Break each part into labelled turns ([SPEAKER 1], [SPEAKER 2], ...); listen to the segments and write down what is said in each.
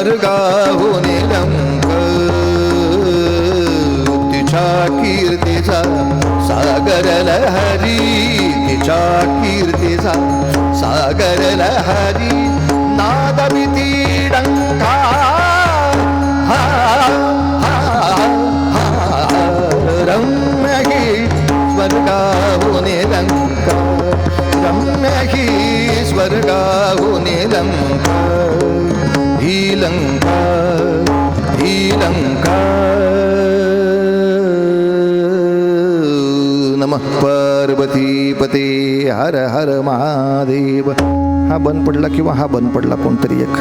[SPEAKER 1] स्वर्गाहून लंक तिच्या कीर्तीचा सागर लहरी तिच्या कीर्तीचा सागर लहरी नादविती डंका रम्य ही स्वर्गाहून लंका रम्य ही स्वर्गाहून लंका ही लंका ही लंका. नमः पार्वती पते हर हर महादेव. हा बंद पडला किंवा हा बंद पडला कोणतरी एक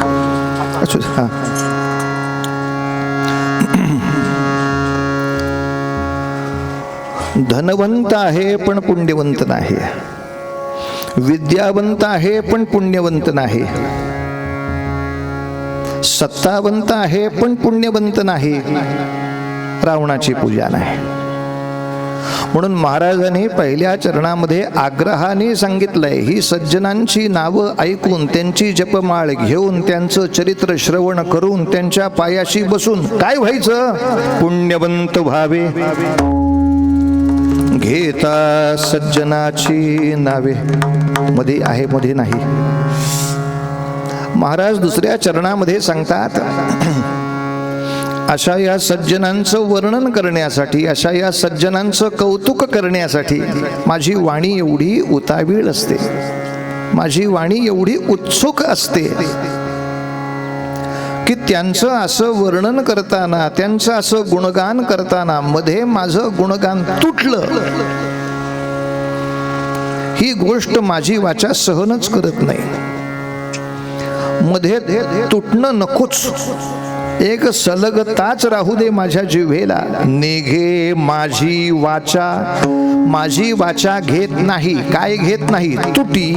[SPEAKER 1] असू. हा धनवंत आहे पण पुण्यवंत नाही, विद्यावंत आहे पण पुण्यवंत नाही, सत्तावंत आहे पण पुण्यवंत नाही, रावणाची पूजा नाही. म्हणून महाराजांनी पहिल्या चरणामध्ये आग्रहाने सांगितलंय, ही सज्जनांची नावं ऐकून त्यांची जपमाळ घेऊन त्यांचं चरित्र श्रवण करून त्यांच्या पायाशी बसून काय व्हायचं? पुण्यवंत व्हावे. घेता सज्जनाची नावे मध्ये आहे मध्ये नाही. महाराज दुसऱ्या चरणामध्ये सांगतात, अशा या सज्जनांचं वर्णन करण्यासाठी, अशा या सज्जनांचं कौतुक करण्यासाठी माझी वाणी एवढी उतावीळ असते, माझी वाणी एवढी उत्सुक असते की त्यांचं असं वर्णन करताना, त्यांचं असं गुणगान करताना मध्ये माझं गुणगान तुटलं, ही गोष्ट माझी वाचा सहनच करत नाही. मध्ये तुटणं नकोच, एक सलगताच राहू दे माझ्या जिव्हेला. निघे माझी वाचा घेत नाही. काय घेत नाही? तुटी.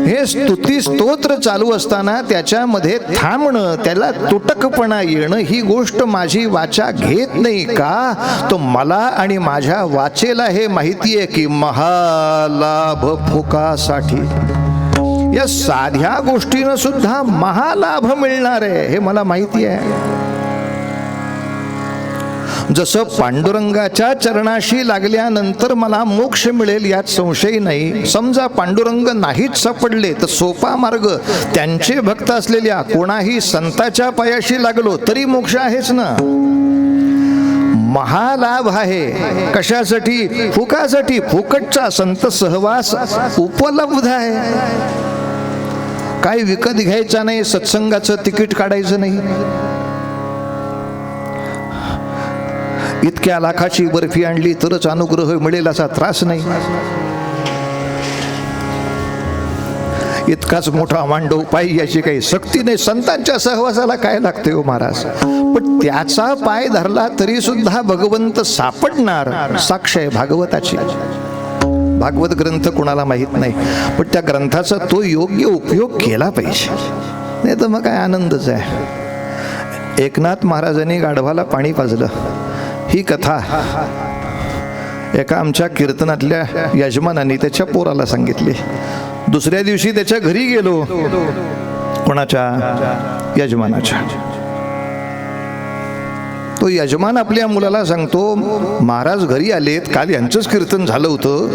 [SPEAKER 1] हे स्तुती स्तोत्र चालू असताना त्याच्यामध्ये थांबणं, त्याला तुटकपणा येणं, ही गोष्ट माझी वाचा घेत नाही का? तो मला आणि माझ्या वाचेला हे माहिती आहे की महालाभ फुकासाठी, या साध्या गोष्टीनं सुद्धा महालाभ मिळणार आहे हे मला माहिती आहे. जसं पांडुरंगाच्या चरणाशी लागल्यानंतर मला मोक्ष मिळेल यात संशय नाही. समजा पांडुरंग नाहीच सापडले तर सोपा मार्ग, त्यांचे भक्त असलेल्या कोणाही संताच्या पायाशी लागलो तरी मोक्ष आहेच ना. महालाभ आहे. कशासाठी? फुकासाठी. फुकटचा संत सहवास उपलब्ध आहे. काय विकत घ्यायचा नाही, सत्संगाचं तिकीट काढायचं नाही. इतक्या लाखाची बर्फी आणली तरच अनुग्रह मिळेल असा त्रास नाही. इतकाच मोठा मांडव पायी याची काही सक्ती नाही. संतांच्या सहवासाला काय लागते हो महाराज? पण त्याचा पाय धरला तरी सुद्धा भगवंत सापडणार. साक्ष आहे भागवताची. भागवत ग्रंथ कोणाला माहीत नाही, पण त्या ग्रंथाचा तो योग्य उपयोग केला पाहिजे, नाही तर मग काय आनंदच आहे. एकनाथ महाराजांनी गाढवाला पाणी पाजलं ही कथा एका आमच्या कीर्तनातल्या यजमानांनी त्याच्या पोराला सांगितली. दुसऱ्या दिवशी त्याच्या घरी गेलो. कोणाच्या? यजमानाच्या. तो यजमान आपल्या मुलाला सांगतो, महाराज घरी आलेत, काल यांचंच कीर्तन झालं होतं,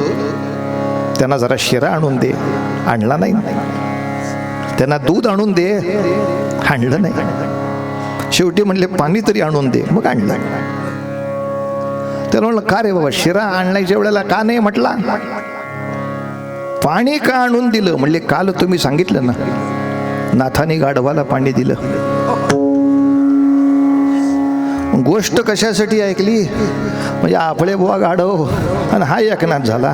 [SPEAKER 1] त्यांना जरा शिरा आणून दे. आणला नाही. त्यांना दूध आणून दे. आणलं नाही. शेवटी म्हणले पाणी तरी आणून दे. मग आणलं. त्याला म्हणलं, का रे बाबा, शिरा आणण्याच्या वेळेला का नाही म्हटला? पाणी का आणून दिलं? म्हणले, काल तुम्ही सांगितलं ना, नाथाने गाढवाला पाणी दिलं. गोष्ट कशासाठी ऐकली? म्हणजे आपले बुवा गाढव आणि हा एकनाथ झाला.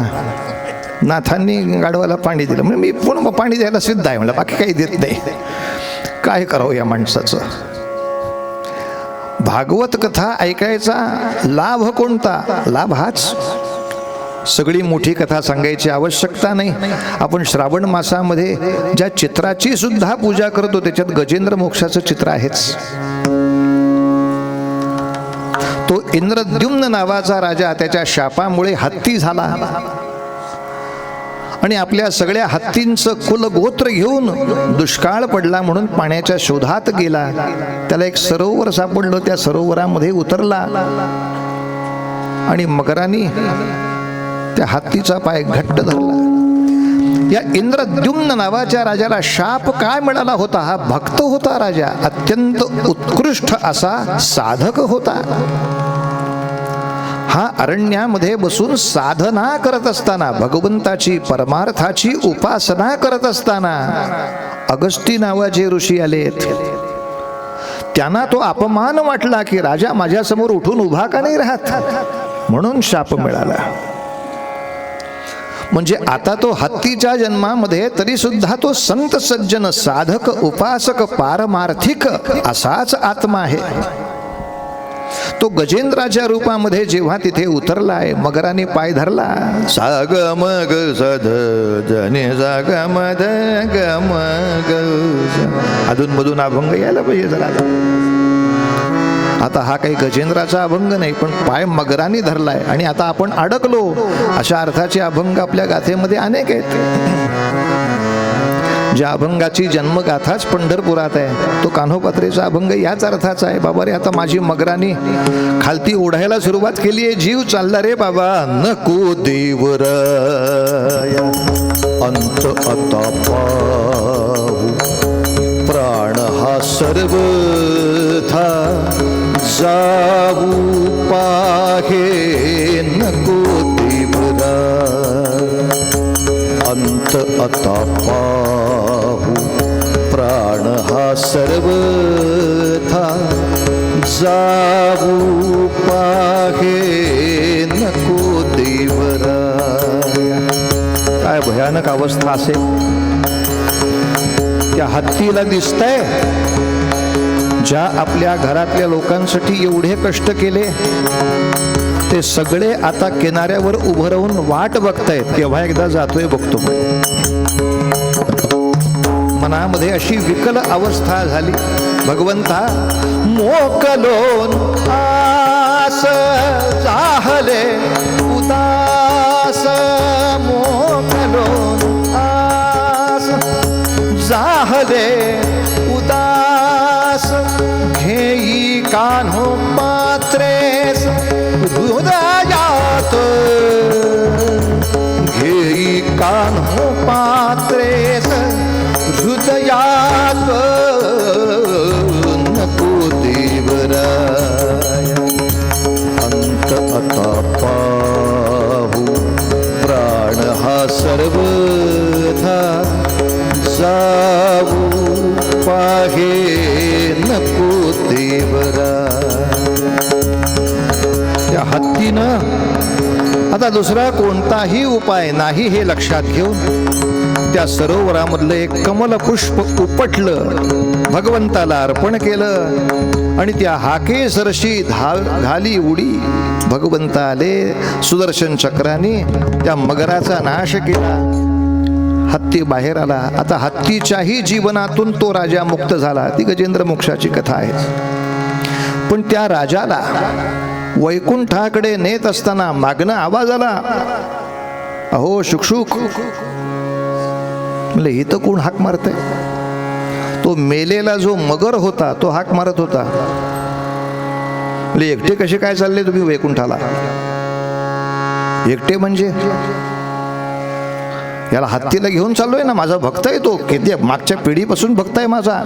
[SPEAKER 1] नाथांनी गाढवाला पाणी दिलं म्हणजे मी पूर्ण पाणी द्यायला सिद्ध आहे. म्हणलं बाकी काही देत नाही. काय करावं या माणसाचं? भागवत कथा ऐकायचा लाभ कोणता? लाभ हाच. सगळी मोठी कथा सांगायची आवश्यकता नाही. आपण श्रावण मासामध्ये ज्या चित्राची सुद्धा पूजा करतो त्याच्यात गजेंद्र मोक्षाचं चित्र आहेच. तो इंद्रद्युम्न नावाचा राजा, त्याच्या शापामुळे हत्ती झाला आणि आपल्या सगळ्या हत्तींचं कुलगोत्र घेऊन दुष्काळ पडला म्हणून पाण्याच्या शोधात गेला. त्याला एक सरोवर सापडलं, त्या सरोवरामध्ये उतरला आणि मगराने त्या हत्तीचा पाय घट्ट धरला. या इंद्रद्युम्न नावाच्या राजाला शाप काय मिळाला होता? हा भक्त होता राजा, अत्यंत उत्कृष्ट असा साधक होता. हा अरण्यामध्ये बसून साधना करत असताना, भगवंताची परमार्थाची उपासना करत असताना अगस्ती नावाचे ऋषी आलेत. त्यांना तो अपमान वाटला की राजा माझ्यासमोर उठून उभा का नाही राहत, म्हणून शाप मिळाला. म्हणजे आता तो हत्तीच्या जन्मामध्ये तरी सुद्धा तो संत सज्जन साधक उपासक पारमार्थिक असाच आत्मा आहे. तो गजेंद्राच्या रूपामध्ये जेव्हा तिथे उतरलाय, मगराने पाय धरला. साग मग सद जने साग मद ग मग, अधून मधून अभंग यायला पाहिजे जरा. आता हा काही गजेंद्राचा अभंग नाही, पण पाय मगराने धरलाय आणि आता आपण अडकलो, अशा अर्थाचे अभंग आपल्या गाथेमध्ये अनेक आहेत. ज्या अभंगाची जन्मगाथाच पंढरपुरात आहे, तो कान्होपात्रेचा अभंग याच अर्थाचा आहे. बाबा रे, आता माझी मगराने खालती ओढायला सुरुवात केली आहे, जीव चालला रे बाबा. नको देवराया अंत आता पाहू, प्राण हा सर्वथा जाऊ पाहे. नको देवराया अंत आता पाहू, प्राण हा सर्वथा जाऊ पाहे. नको देवराया. काय भयानक अवस्था असेल त्या हत्तीला. दिसतंय ज्या आपल्या घरातल्या लोकांसाठी एवढे कष्ट केले ते सगळे आता किनाऱ्यावर उभं राहून वाट बघतायत, केव्हा एकदा जातोय बघतो. मनामध्ये अशी विकल अवस्था झाली. भगवंता मोकलोन आस जाहले उदास, मोकलोन आस जाहले उदास, घेई कान्हो पात्रेस हृदयात, घेई कान्हो पात्रेस हृदयात. नको देवराय अंत आता पाहू, प्राण हा सर्वथा जाऊ पाहे. नको देवराय. त्या हत्तीनं आता दुसरा कोणताही उपाय नाही हे लक्षात घेऊन त्या सरोवरामधलं एक कमलपुष्प उपटलं, भगवंताला अर्पण केलं आणि त्या हाके सरशी घाली उडी. भगवंत आले, सुदर्शन चक्राने त्या मगराचा नाश केला. हत्ती बाहेर आला. आता हत्तीच्याही जीवनातून तो राजा मुक्त झाला. ती गजेंद्र मोक्षाची कथा आहे. पण त्या राजाला वैकुंठाकडे नेत असताना मागणं आवाज आला, अहो शुकशुक. म्हणलं इथं कोण हाक मारतंय? तो मेलेला जो मगर होता तो हाक मारत होता. म्हणजे एकटे कसे काय चालले तुम्ही वैकुंठाला? एकटे म्हणजे याला हत्तीला घेऊन चाललोय ना, माझा भक्त आहे तो, किती मागच्या पिढीपासून भक्त आहे माझा,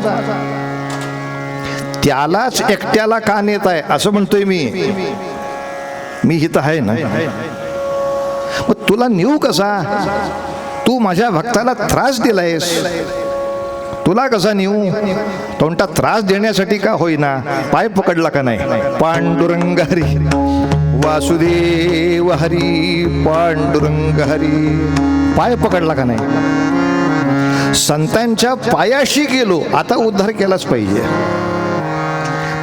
[SPEAKER 1] त्यालाच एकट्याला का नेत आहे असं म्हणतोय मी इथं आहे ना. मग तुला नेऊ कसा? तू माझ्या भक्ताला त्रास दिलायस, तुला कसा नेऊ? तोंडा त्रास देण्यासाठी का होईना पाय पकडला का नाही? पांडुरंग हरी वासुदेव हरी पांडुरंग हरी, पाय पकडला का नाही? संतांच्या पायाशी गेलो, आता उद्धार केलाच पाहिजे.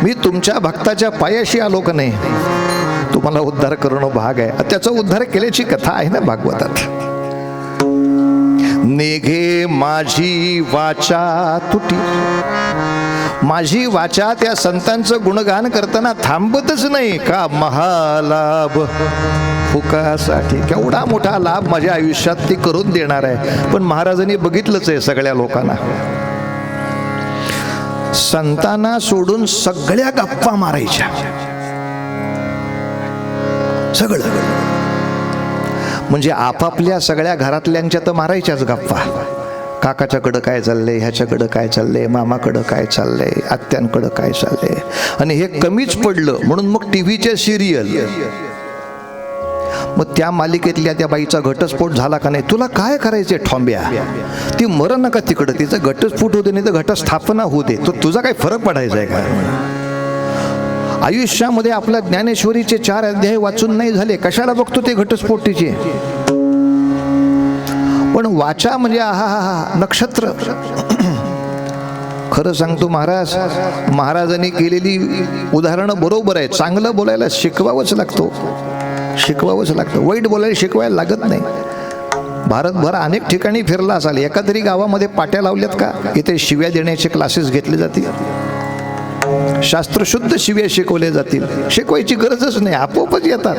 [SPEAKER 1] मी तुमच्या भक्ताच्या पायाशी आलो का नाही, तुम्हाला उद्धार करणं भाग आहे. त्याचा उद्धार केल्याची कथा आहे ना भागवतात. निघे माझी वाचा तुटी माझी वाचा त्या संतांचं गुणगान करताना थांबतच नाही का. महालाभ फुकासाठी, केवढा मोठा लाभ माझ्या आयुष्यात ती करून देणार आहे. पण महाराजांनी बघितलंच आहे सगळ्या लोकांना, संतांना सोडून सगळ्या गप्पा मारायच्या, सगळं म्हणजे आपापल्या सगळ्या घरातल्यांच्या तर मारायच्याच गप्पा. काकाच्याकडं काय चाललंय, ह्याच्याकडं काय चाललंय, मामाकडं काय चाललंय, आत्यांकडं काय चाललंय. आणि हे कमीच पडलं म्हणून मग टीव्हीच्या सिरियल, मग त्या मालिकेतल्या त्या बाईचा घटस्फोट झाला का नाही, तुला काय करायचंय ठोंब्या, ती मरण नका तिकडं, तिचं घटस्फोट होऊ दे नाही तर घटस्थापना होऊ दे, तो तुझा काय फरक पडायचा आहे का. आयुष्यामध्ये आपल्या ज्ञानेश्वरीचे 4 अध्याय वाचून नाही झाले, कशाला बघतो ते घटस्फोटीचे. पण वाचा म्हणजे आहा नक्षत्र. खरं सांगतो महाराजांनी केलेली उदाहरणं बरोबर आहे. चांगलं बोलायला शिकवावंच लागतं, वाईट बोलायला शिकवायला लागत नाही. भारतभर अनेक ठिकाणी फिरला असाल, एका तरी गावामध्ये पाट्या लावल्यात का इथे शिव्या देण्याचे क्लासेस घेतले जातील, शास्त्रशुद्ध शिव्या शिकवले जातील. शिकवायची गरजच नाही, आपोआपच येतात.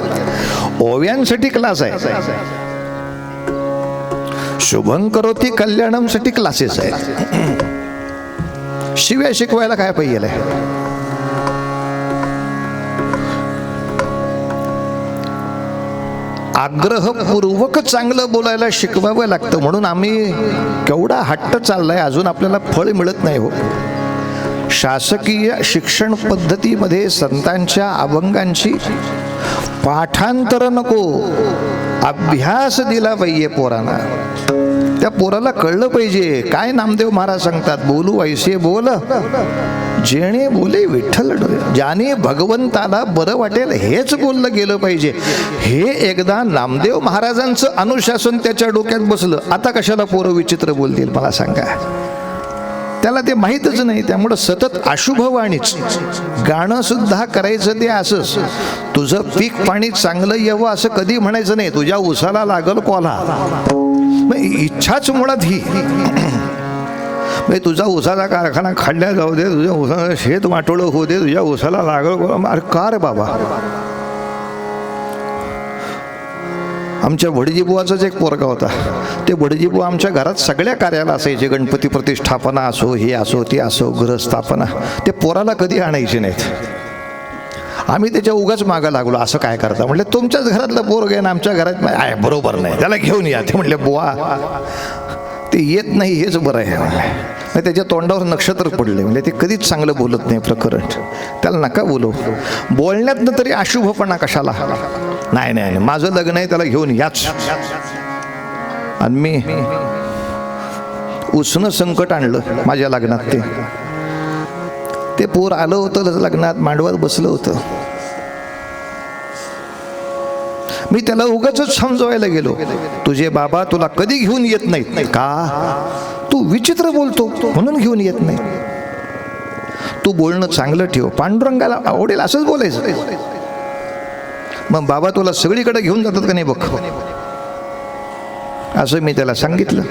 [SPEAKER 1] ओव्यांसाठी क्लास आहे, शुभं करोती कल्याणम साठी क्लासेस आहेत. शिव्या शिकवायला काय पाहिजे. आग्रहपूर्वक चांगलं बोलायला शिकवावं लागतं. म्हणून आम्ही केवढा हट्ट चाललाय, अजून आपल्याला फळ मिळत नाही हो. शासकीय शिक्षण पद्धतीमध्ये संतांच्या अभंगांची पाठांतर नको, अभ्यास दिला पाहिजे पोरांना. त्या पोराला कळलं पाहिजे काय नामदेव महाराज सांगतात, बोलू ऐसे बोल जेणे बोले विठ्ठल, ज्याने भगवंताला बरं वाटेल हेच बोललं गेलं पाहिजे. हे एकदा नामदेव महाराजांचं अनुशासन त्याच्या डोक्यात बसलं, आता कशाला पोरं विचित्र बोलतील मला सांगा. त्याला ते माहीतच नाही. त्यामुळं सतत अशुभवाणीच. गाणं सुद्धा करायचं ते असंच, तुझं पीक पाणी चांगलं यावं असं कधी म्हणायचं नाही. तुझ्या उसाला लागल कोल्हा, इच्छाच मुळात ही. तुझा उसाचा कारखाना खाल्ल्या जाऊ दे, तुझ्या उसाला शेत वाटोळं होऊ दे, तुझ्या उसाला लागल कोल्हा. अरे का रे बाबा. आमच्या भडजीबुवाचाच एक पोरगा होता. ते भडजीबुवा आमच्या घरात सगळ्या कार्याला असायचे, गणपती प्रतिष्ठापना असो, हे असो ते असो, गृहस्थापना. ते पोराला कधी आणायचे नाहीत. आम्ही त्याच्या उगाच मागं लागलो, असं काय करता. म्हटलं तुमच्याच घरातलं पोरग आहे ना, आमच्या घरात आहे बरोबर नाही, त्याला घेऊन या. ते म्हटले बुवा ते येत नाही हेच बरं आहे म्हणले. त्याच्या तोंडावर नक्षत्र पडले, म्हणजे ते कधीच चांगलं बोलत नाही प्रकरण, त्याला नका बोलू. बोलण्यातनं तरी अशुभपणा कशाला. नाही नाही माझं लग्न आहे, त्याला घेऊन याच. आणि मी उसनं संकट आणलं माझ्या लग्नात. ते पोर आलं होतं लग्नात, मांडवात बसलं होतं. मी त्याला उगाच समजवायला गेलो, तुझे बाबा तुला कधी घेऊन येत नाहीत का, तू विचित्र बोलतो म्हणून घेऊन येत नाही. तू बोलणं चांगलं ठेव, पांडुरंगाला आवडेल असंच बोलायचं. मग बाबा तुला सगळीकडे घेऊन जातात का नाही बघ, असं मी त्याला सांगितलं.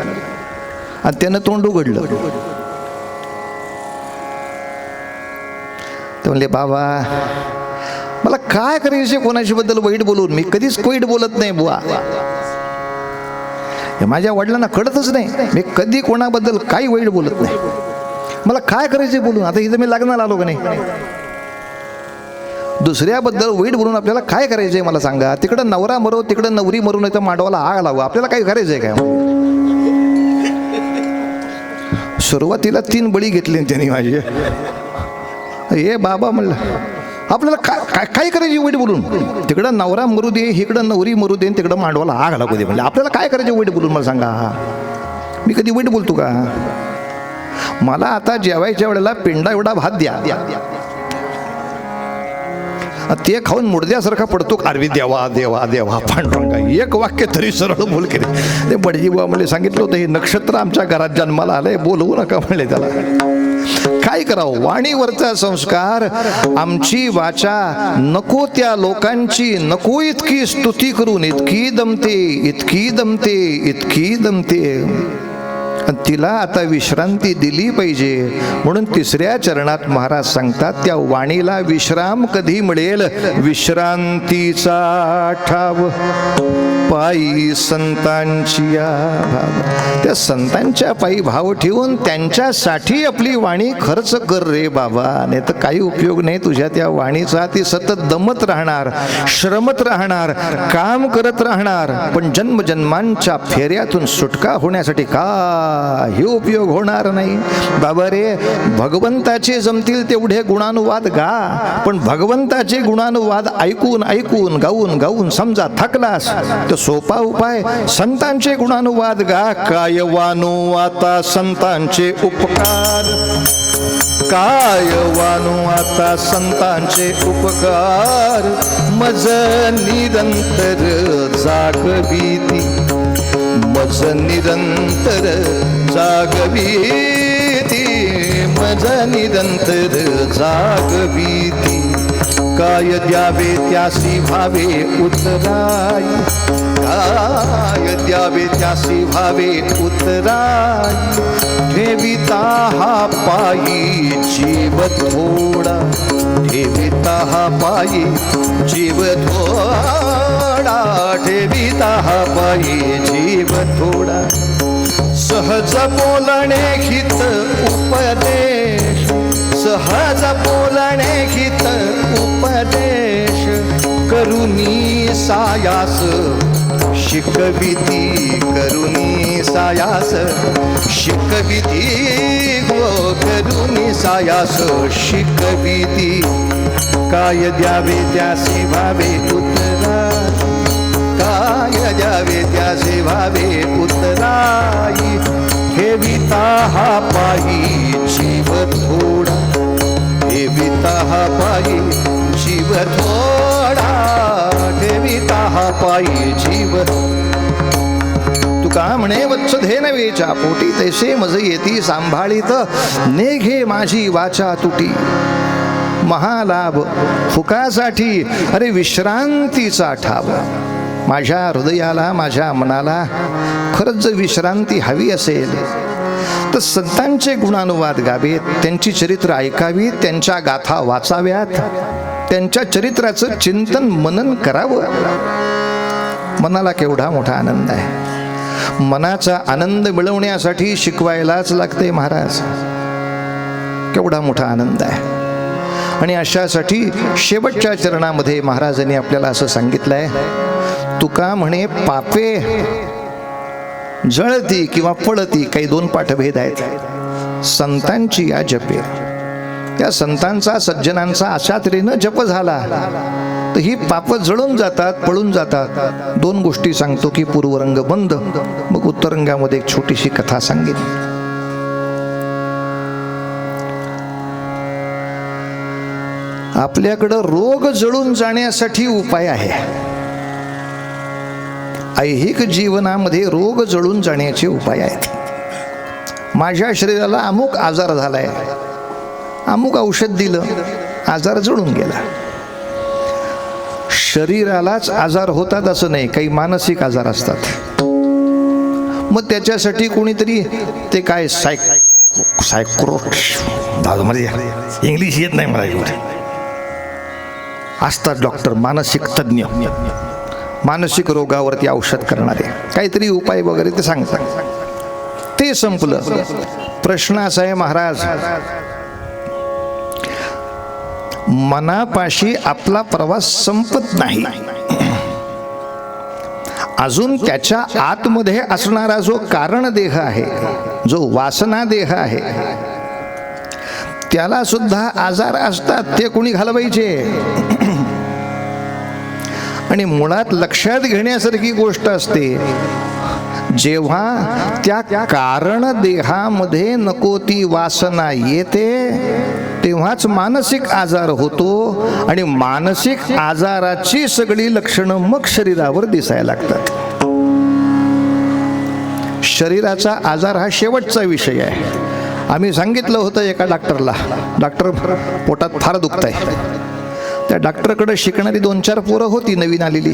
[SPEAKER 1] आणि त्यानं तोंड उघडलं. ते म्हणले बाबा मला काय करायचे कोणाच्या बद्दल वाईट बोलून, मी कधीच वाईट बोलत नाही बुवा. हे माझ्या वडिलांना कळतच नाही, मी कधी कोणाबद्दल काही वाईट बोलत नाही. मला काय करायचे बोलून, आता इथं मी लग्नाला आलो का नाही. दुसऱ्याबद्दल वाईट बोलून आपल्याला काय करायचंय मला सांगा. तिकडं नवरा मरो, तिकडं नवरी मरू, नाही तर मांडवाला आग लावू, आपल्याला काय करायचंय काय. सुरुवातीला 3 बळी घेतले त्यांनी माझे. हे बाबा म्हणलं आपल्याला काय करायची वाईट बोलून, तिकडं नवरा मरू दे, इकडं नवरी मरू दे, तिकडं मांडवाला आग लागू दे. म्हणजे आपल्याला काय करायचे वाईट बोलून मला सांगा. मी कधी वाईट बोलतो का. मला आता जेवायच्या वेळेला पिंडा एवढा भात द्या, ते खाऊन मुडद्यासारखा पडतो. अरवी देवा देवा देवा पांडुरंगा, एक वाक्य तरी सरळ बोल केले. ते बडजी बुवा मला सांगितलं होतं, हे नक्षत्र आमच्या घरात जन्माला आलंय, बोलवू नका म्हणले त्याला. काय करावं, वाणीवरचा संस्कार. आमची वाचा नको त्या लोकांची नको इतकी स्तुती करून इतकी दमते, इतकी दमते, इतकी दमते. तिला आता विश्रांती दिली पाहिजे. म्हणून तिसऱ्या चरणात महाराज सांगतात, त्या वाणीला विश्राम कधी मिळेल? विश्रांतीचा ठाव पायी संतांची या भाव. त्या संतांच्या पायी भाव ठेवून त्यांच्यासाठी आपली वाणी खर्च कर रे बाबा, नाही तर काही उपयोग नाही तुझ्या त्या वाणीचा. ती सतत दमत राहणार, श्रमत राहणार, काम करत राहणार, पण जन्मजन्मांच्या फेऱ्यातून सुटका होण्यासाठी काही उपयोग होणार नाही. बाबा रे, भगवंताचे जमतील तेवढे गुणानुवाद गा, पण भगवंताचे गुणानुवाद ऐकून ऐकून गाऊन गाऊन समजा थकलास तर सोपा उपाय संतांचे गुणानुवाद गा. काय वानू आता संतांचे उपकार, काय वानू आता संतांचे उपकार, मज निरंतर जागविती, मज निरंतर जागविती, मज निरंतर जागविती. काय द्यावे त्यासी भावे उतराई, काय द्यावे त्यासी भावे उतराई, ठेविता हा पायी जीव थोडा, ठेविता हा पायी जीव थोडा, ठेविता हा पायी जीव थोडा. सहज बोलणे हित उपदेश, सहज बोलणे हित उपदेश, करुणी सायास शिकविती, करुणी सायास शिकविती, गो करुणी सायास शिकविती. काय द्यावे त्यासी भावे उतराई, काय द्यावे त्यासी भावे उतराई, ठेविता हा पायी जीव थोडा, ठेविता हा पायी जीव थोडा, ठेविता हा पायी जीव. तुका म्हणे, वत्सधे नवेच्या पोटी तैसे मज येती, सांभाळीत नेघे माझी वाचा तुटी. महालाभ फुकासाठी अरे विश्रांतीचा ठाव. माझ्या हृदयाला, माझ्या मनाला खरंच जर विश्रांती हवी असेल तर संतांचे गुणानुवाद गावेत, त्यांची चरित्र ऐकावीत, त्यांच्या गाथा वाचाव्यात, त्यांच्या चरित्राचं चिंतन मनन करावं. मनाला केवढा मोठा आनंद आहे. मनाचा आनंद मिळवण्यासाठी शिकवायलाच लागते महाराज. केवढा मोठा आनंद आहे. आणि अशासाठी शेवटच्या चरणामध्ये महाराजांनी आपल्याला असं सांगितलंय, तुका म्हणे पापे जळती किंवा पळती, काही दोन पाठभेद आहेत. संतांची या जपे, त्या संतांचा सज्जनांचा अशा तऱ्हेनं जप झाला तर ही पाप जळून जातात, पळून जातात. दोन गोष्टी सांगतो की पूर्वरंग बंद, मग उत्तरंगामध्ये एक छोटीशी कथा सांगितली. आपल्याकडं रोग जळून जाण्यासाठी उपाय आहे. ऐहिक जीवनामध्ये रोग जळून जाण्याचे उपाय आहेत. माझ्या शरीराला अमुक आजार झालाय, अमुक औषध दिलं, आजार जळून गेला. शरीरालाच आजार होतात असं नाही, काही मानसिक आजार असतात. मग त्याच्यासाठी कोणीतरी ते काय सायक्रो मध्ये इंग्लिश येत नाही मला, असतात डॉक्टर, मानसिक तज्ज्ञ, मानसिक रोगावरती औषध करणारे, काहीतरी उपाय वगैरे ते सांगतात. ते संपलं. प्रश्न असा आहे महाराज, मनापाशी आपला प्रवास संपत नाही. अजून त्याच्या आतमध्ये असणारा जो कारण देह आहे, जो वासना देह आहे, त्याला सुद्धा आजार असतात. ते कोणी घालवायचे? आणि मुळात लक्षात घेण्यासारखी गोष्ट असते, जेव्हा त्या कारण देहामध्ये नको ती वासना येते तेव्हाच मानसिक आजार होतो. आणि मानसिक आजाराची सगळी लक्षणं मग शरीरावर दिसायला लागतात. शरीराचा आजार हा शेवटचा विषय आहे. आम्ही सांगितलं होतं एका डॉक्टरला, डॉक्टर पोटात फार दुखत आहे. त्या डॉक्टरकडे शिकणारी 2-4 पोरं होती नवीन आलेली.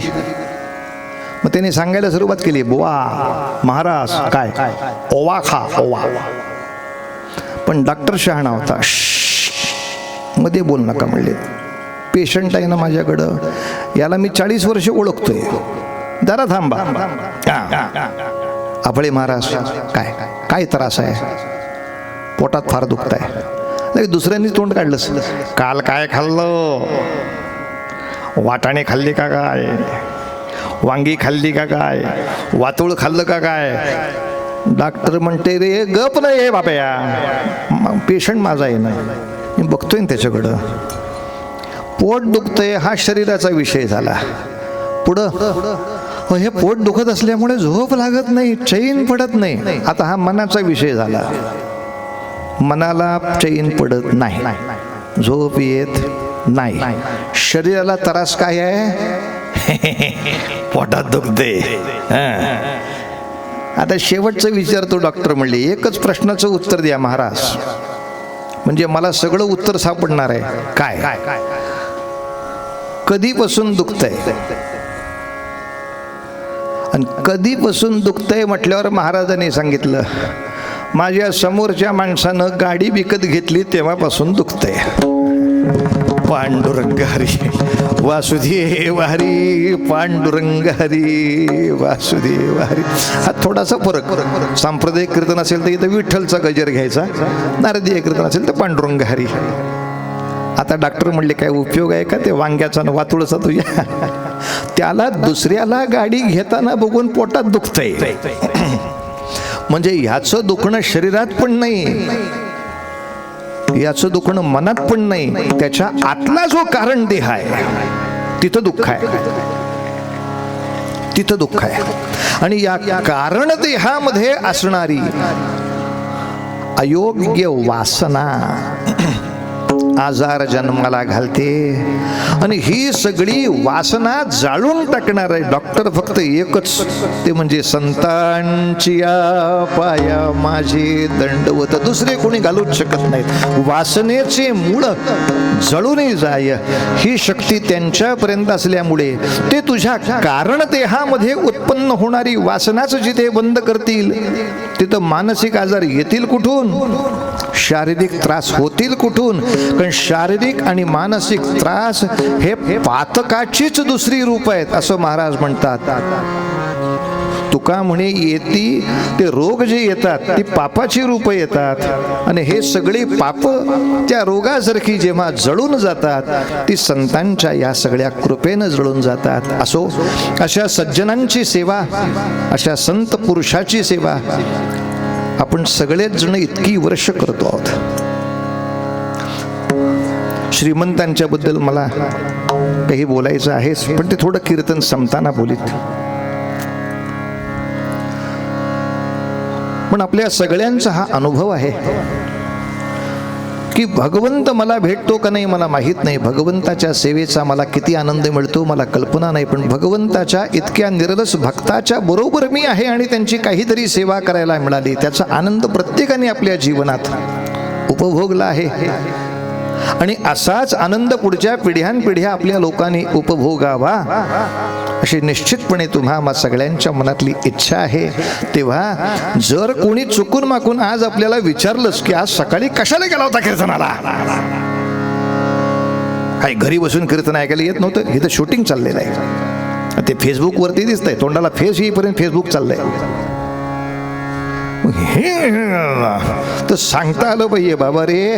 [SPEAKER 1] मग त्याने सांगायला सुरुवात केली, बुवा महाराज काय ओवा खा ओवा. पण डॉक्टर शहाणा होता, मध्ये बोल नका म्हणले. पेशंट आहे ना माझ्याकडं, याला मी 40 वर्ष ओळखतोय, जरा थांबा. आपळे महाराज काय काय त्रास आहे? पोटात फार दुखत आहे. नाही, दुसऱ्यांनी तोंड काढलंच, काल काय खाल्लं? वाटाणे खाल्ले का काय? वांगी खाल्ली का काय? वातुळ खाल्लं का काय? डॉक्टर म्हणते रे गप नाही आहे बाप्या, पेशंट माझा आहे ना, मी बघतोय ना त्याच्याकडं. पोट दुखतंय हा शरीराचा विषय झाला. पुढं हे पोट दुखत असल्यामुळे झोप लागत नाही, चैन पडत नाही. आता हा मनाचा विषय झाला. मनाला चैन पडत नाही, झोप येत नाही. शरीराला त्रास काय आहे? पोटात दुखते. आता शेवटचं विचारतो डॉक्टर म्हणले, एकच प्रश्नाचं उत्तर द्या महाराज, म्हणजे मला सगळं उत्तर सापडणार आहे. काय? कधीपासून दुखतंय? आणि कधीपासून दुखतंय म्हटल्यावर महाराजांनी सांगितलं, माझ्या समोरच्या माणसानं गाडी विकत घेतली तेव्हापासून दुखतंय. पांडुरंग हरी वासुदेव हरी, पांडुरंग हरी वासुदेव हरी. हा थोडासा फरक. सांप्रदायिक कीर्तन असेल तर इथं विठ्ठलचा गजर घ्यायचा, नारदीय कीर्तन असेल तर पांडुरंग हरी. आता डॉक्टर म्हणले काय उपयोग आहे का ते वांग्याचा न वातुळचा तुझ्या? त्याला दुसऱ्याला गाडी घेताना बघून पोटात दुखतंय, म्हणजे ह्याचं दुखणं शरीरात पण नाही, याचं दुखणं मनात पण नाही, त्याच्या आतला जो कारण देह आहे तिथं दुःख आहे, तिथं दुःख आहे. आणि या कारण देहामध्ये असणारी अयोग्य वासना आजार जन्माला घालते. आणि ही सगळी वासना जाळून टाकणार आहे डॉक्टर फक्त एकच, ते म्हणजे संतांची पाया माझे दंडवत. दुसरे कोणी घालूच शकत नाहीत. वासनेचे मूळ जळूनही जाय ही शक्ती त्यांच्यापर्यंत असल्यामुळे ते तुझ्या कारण देहामध्ये उत्पन्न होणारी वासनाच जिथे बंद करतील तिथं मानसिक आजार येतील कुठून, शारीरिक त्रास होतील कुठून. कारण शारीरिक आणि मानसिक त्रास हे पातकाचीच दुसरी रूप आहेत असं महाराज म्हणतात. तुका म्हणे येती ते रोग जे येतात ती पापाची रूप येतात, आणि हे सगळे पाप त्या रोगासारखी जेव्हा जळून जातात ती संतांच्या या सगळ्या कृपेनं जळून जातात. असो, अशा सज्जनांची सेवा, अशा संत पुरुषाची सेवा आपण सगळेच जण इतकी वर्ष करतो आहोत. श्रीमंतांच्या बद्दल मला काही बोलायचं आहेच, पण ते थोडं कीर्तन संपताना बोलीत. पण आपल्या सगळ्यांचा हा अनुभव आहे की भगवंत मला भेटतो का नाही मला माहीत नाही, भगवंताच्या सेवेचा मला किती आनंद मिळतो मला कल्पना नाही, पण भगवंताच्या इतक्या निरलस भक्ताच्या बरोबर मी आहे आणि त्यांची काहीतरी सेवा करायला मिळाली, त्याचा आनंद प्रत्येकाने आपल्या जीवनात उपभोगला आहे. आणि असाच आनंद पुढच्या पिढ्यानपिढ्या आपल्या लोकांनी उपभोगावा अशी निश्चितपणे तुम्हा सगळ्यांच्या मनातली इच्छा आहे. तेव्हा जर कोणी चुकून माकून आज आपल्याला विचारलंच की आज सकाळी कशाला गेला होता कीर्तनाला, काही घरी बसून कीर्तन ऐकायला येत नव्हतं, इथं शूटिंग चाललेलं आहे, ते फेसबुकवरती दिसतंय, तोंडाला फेस येईपर्यंत फेसबुक चाललंय. तर सांगता आलं पाहिजे बाबा रे,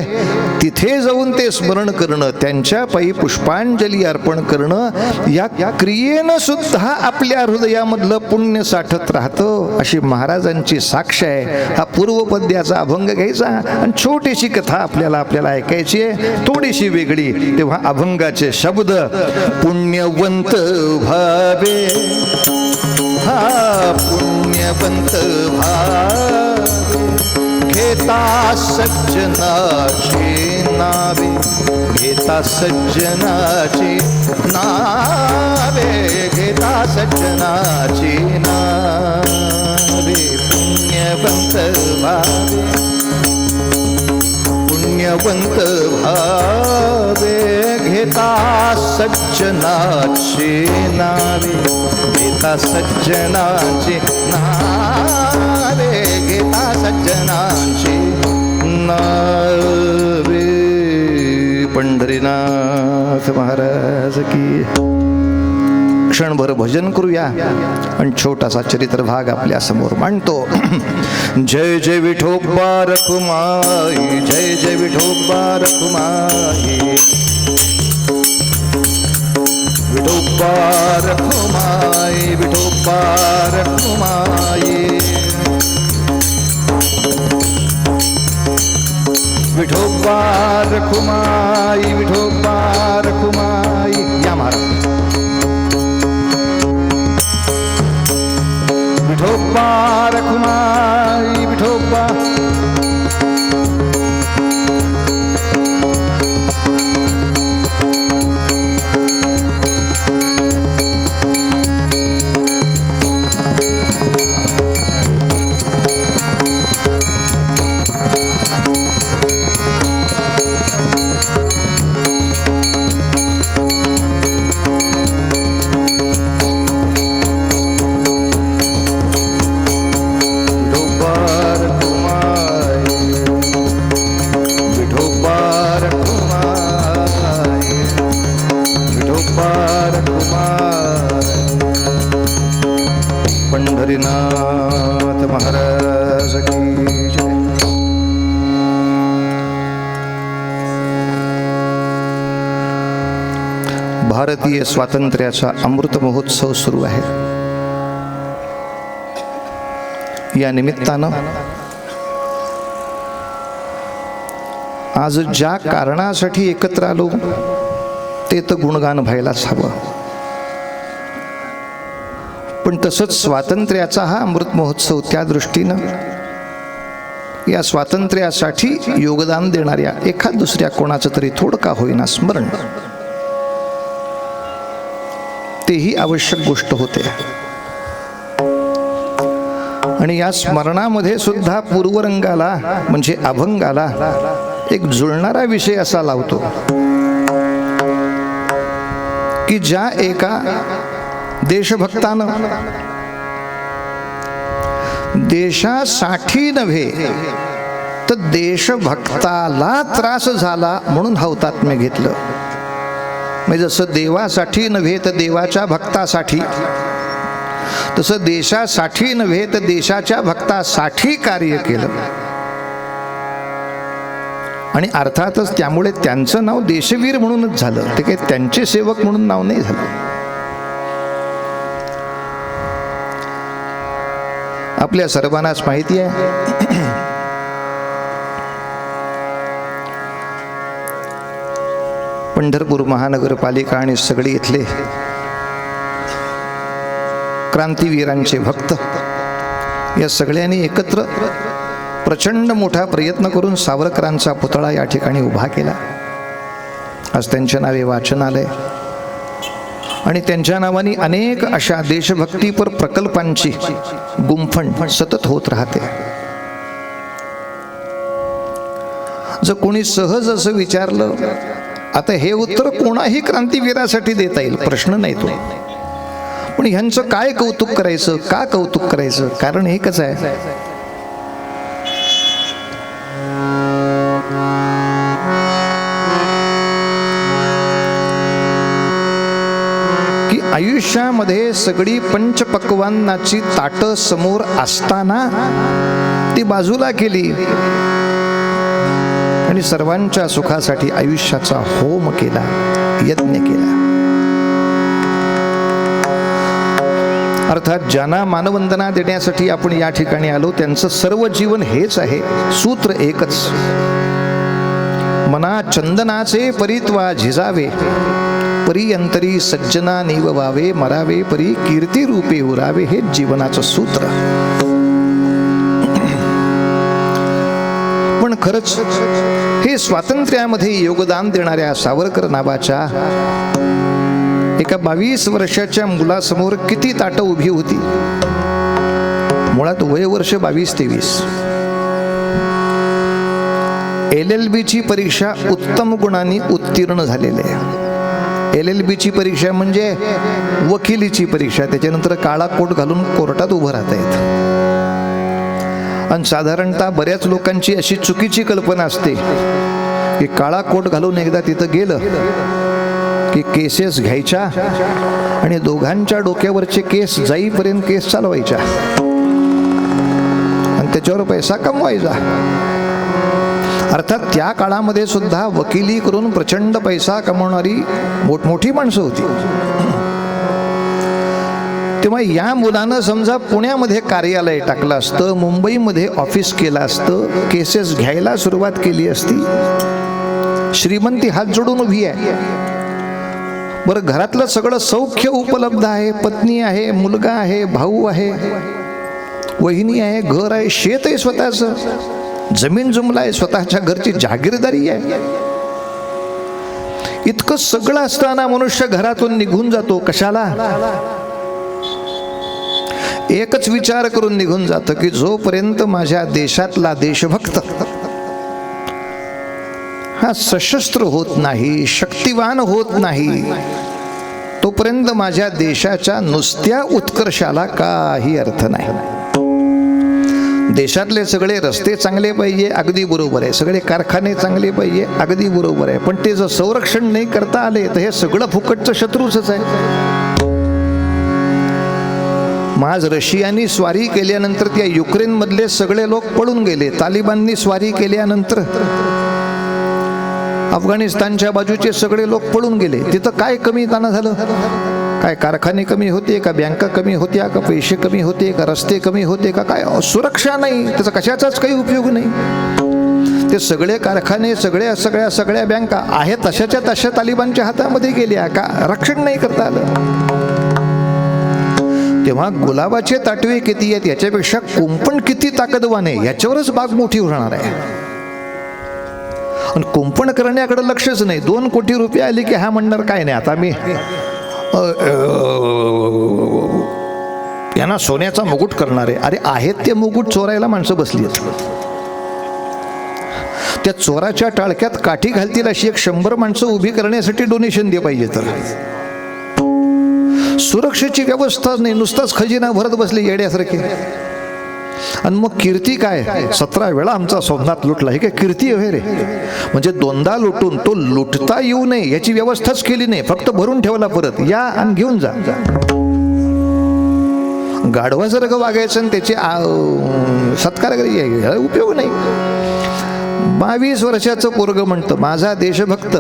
[SPEAKER 1] तिथे जाऊन ते स्मरण करणं, त्यांच्या पायी पुष्पांजली अर्पण करणं, या क्रियेनं सुद्धा आपल्या हृदयामधलं पुण्य साठत राहतं अशी महाराजांची साक्ष आहे. हा पूर्वपद्याचा अभंग घ्यायचा आणि छोटीशी कथा आपल्याला ऐकायची आहे, थोडीशी वेगळी. तेव्हा अभंगाचे शब्द, पुण्यवंत भावे हा पुण्यवंत भावे घेता सज्जनाचे नावे, घेता सज्जनाचे नावे, घेता सज्जनाचे नावे. पुण्यवंत भावे पुण्यवंत भावे घेता सज्जनाचे नावे, घेता सज्जनाचे नावे, घेता सज्जनाचे नावे. पंढरीनाथ महाराज की. क्षणभर भजन करूया आणि छोटासा चरित्र भाग आपल्या समोर मांडतो. जय जय विठोबा रखुमाई, जय जय विठोबा रखुमाई, विठोबा रखुमाई, विठोबा रखुमाई, विठोबा रखुमाई, विठोबा रखुमाई. या महाराज. विठोबा रखुमाई, विठोबा. पंढरीनाथ महाराज की जय. भारतीय स्वातंत्र्याचा अमृत महोत्सव सुरू आहे. या निमित्तानं आज ज्या कारणासाठी एकत्र आलो ते तर गुणगान व्हायलाच हवं. पण तसंच स्वातंत्र्याचा हा अमृत महोत्सव, त्या दृष्टीनं या स्वातंत्र्यासाठी योगदान देणाऱ्या एखाद दुसऱ्या कोणाचं तरी थोडं का होईना स्मरण, तेही आवश्यक गोष्ट होते. आणि या स्मरणामध्ये सुद्धा पूर्वरंगाला म्हणजे अभंगाला एक जुळणारा विषय असा लावतो की ज्या एका देशभक्तानं देशासाठी नव्हे तर देशभक्ताला त्रास झाला म्हणून हौतात्म्य घेतलं. म्हणजे जसं देवासाठी नव्हे तर देवाच्या भक्तासाठी, तसं देशासाठी नव्हे तर देशाच्या भक्तासाठी कार्य केलं. आणि अर्थातच त्यामुळे त्यांचं नाव देशवीर म्हणूनच झालं. ते काही त्यांचे सेवक म्हणून नाव नाही झालं. आपल्या सर्वांनाच माहिती आहे पंढरपूर महानगरपालिका आणि सगळे इथले क्रांतीवीरांचे भक्त या सगळ्यांनी एकत्र प्रचंड मोठा प्रयत्न करून सावरकरांचा पुतळा या ठिकाणी उभा केला. आज त्यांच्या नावे वाचनालय आणि त्यांच्या नावाने अनेक अशा देशभक्तीपर प्रकल्पांची गुंफण सतत होत राहते. जर कोणी सहज असं विचारलं, आता हे उत्तर कोणाही क्रांतीवीरासाठी देता येईल, प्रश्न नाही तो. पण ह्यांचं काय कौतुक करायचं, का कौतुक करायचं? कारण एकच आहे, की आयुष्यामध्ये सगळी पंचपक्वान्नाची ताटं समोर असताना ती बाजूला केली आणि सर्वांच्या सुखासाठी आयुष्याचा होम केला, यज्ञ केला. अर्थात ज्यांना मानवंदना देण्यासाठी आपण या ठिकाणी आलो त्यांचं सर्व जीवन हेच आहे, सूत्र एकच. मना चंदनाचे परित्वा झिजावे, परी अंतरी सज्जना निववावे, मरावे परी कीर्ती रूपे उरावे, हे जीवनाचं सूत्र. पण खरंच हे स्वातंत्र्यामध्ये योगदान देणाऱ्या सावरकर नावाच्या एका 22 वर्षाच्या मुलासमोर किती ताटं उभी होती. मुळात वय वर्ष 22-23. LLB ची परीक्षा उत्तम गुणांनी उत्तीर्ण झालेले आहे. LLB ची परीक्षा म्हणजे वकिलीची परीक्षा. त्याच्यानंतर काळा कोट घालून कोर्टात उभं राहता येतं. आणि साधारणतः बऱ्याच लोकांची अशी चुकीची कल्पना असते की काळा कोट घालून एकदा तिथं गेलं की केसेस घ्यायच्या आणि दोघांच्या डोक्यावरचे केस जाईपर्यंत केस चालवायच्या आणि त्याच्यावर पैसा कमवायचा. अर्थात त्या काळामध्ये सुद्धा वकिली करून प्रचंड पैसा कमवणारी मोठमोठी माणसं होती. तेव्हा या मुलानं समजा पुण्यामध्ये कार्यालय टाकलं असतं, मुंबईमध्ये ऑफिस केलं असतं, केसेस घ्यायला सुरुवात केली असती, श्रीमंती हात जोडून उभी आहे. बरं, घरातलं सगळं सौख्य उपलब्ध आहे, पत्नी आहे, मुलगा आहे, भाऊ आहे, वहिनी आहे, घर आहे, शेत आहे, स्वतःचं जमीन जुमला आहे, स्वतःच्या घरची जागीरदारी आहे. इतकं सगळं असताना मनुष्य घरातून निघून जातो. कशाला? एकच विचार करून निघून जातं की जोपर्यंत माझ्या देशातला देशभक्त हा सशस्त्र होत नाही, शक्तिवान होत नाही, तोपर्यंत माझ्या देशाच्या नुसत्या उत्कर्षाला काही अर्थ नाही. देशातले सगळे रस्ते चांगले पाहिजे, अगदी बरोबर आहे. सगळे कारखाने चांगले पाहिजे, अगदी बरोबर आहे. पण ते जर संरक्षण नाही करता आले तर हे सगळं फुकटचं शत्रूच आहे. आज रशियानी स्वारी केल्यानंतर त्या युक्रेनमधले सगळे लोक पळून गेले. तालिबाननी स्वारी केल्यानंतर अफगाणिस्तानच्या बाजूचे सगळे लोक पळून गेले. तिथं काय कमी ताना झालं? काय कारखाने कमी होते का? बँका कमी होत्या का? पैसे कमी होते का? रस्ते कमी होते का? काय सुरक्षा नाही, त्याचा कशाचाच काही उपयोग नाही. ते सगळे कारखाने, सगळ्या बँका आहेत तशाच्या तशा तालिबानच्या हातामध्ये गेल्या का? रक्षण नाही करता आलं. तेव्हा गुलाबाचे ताटवे किती आहेत याच्यापेक्षा कुंपण किती ताकदवान आहे याच्यावरच बाग मोठी होणार आहे. आणि कुंपण करण्याकडे लक्षच नाही. 2 कोटी रुपये आले की हा म्हणणार काय नाही, आता मी यांना सोन्याचा मुकुट करणार आहे. अरे आहेत ते मुकुट चोरायला माणसं बसली आहेत. त्या चोराच्या टाळक्यात काठी घालतील अशी 100 माणसं उभी करण्यासाठी डोनेशन दे पाहिजे. तर सुरक्षेची व्यवस्था नाही, नुसताच खजिना भरत बसले येड्यासारखे. आणि मग कीर्ती काय? 17 वेळा आमचा सोमनाथ लुटला, हे काय कीर्ती आहे रे? म्हणजे 2दा लुटून तो लुटता येऊ नये याची व्यवस्थाच केली नाही, फक्त भरून ठेवला. परत या आणि घेऊन जा. गाढवासारखं वागायचं आणि त्याचे सत्कार करायचे, उपयोग नाही. 22 वर्षाचं पोरगं म्हणतं माझा देशभक्त,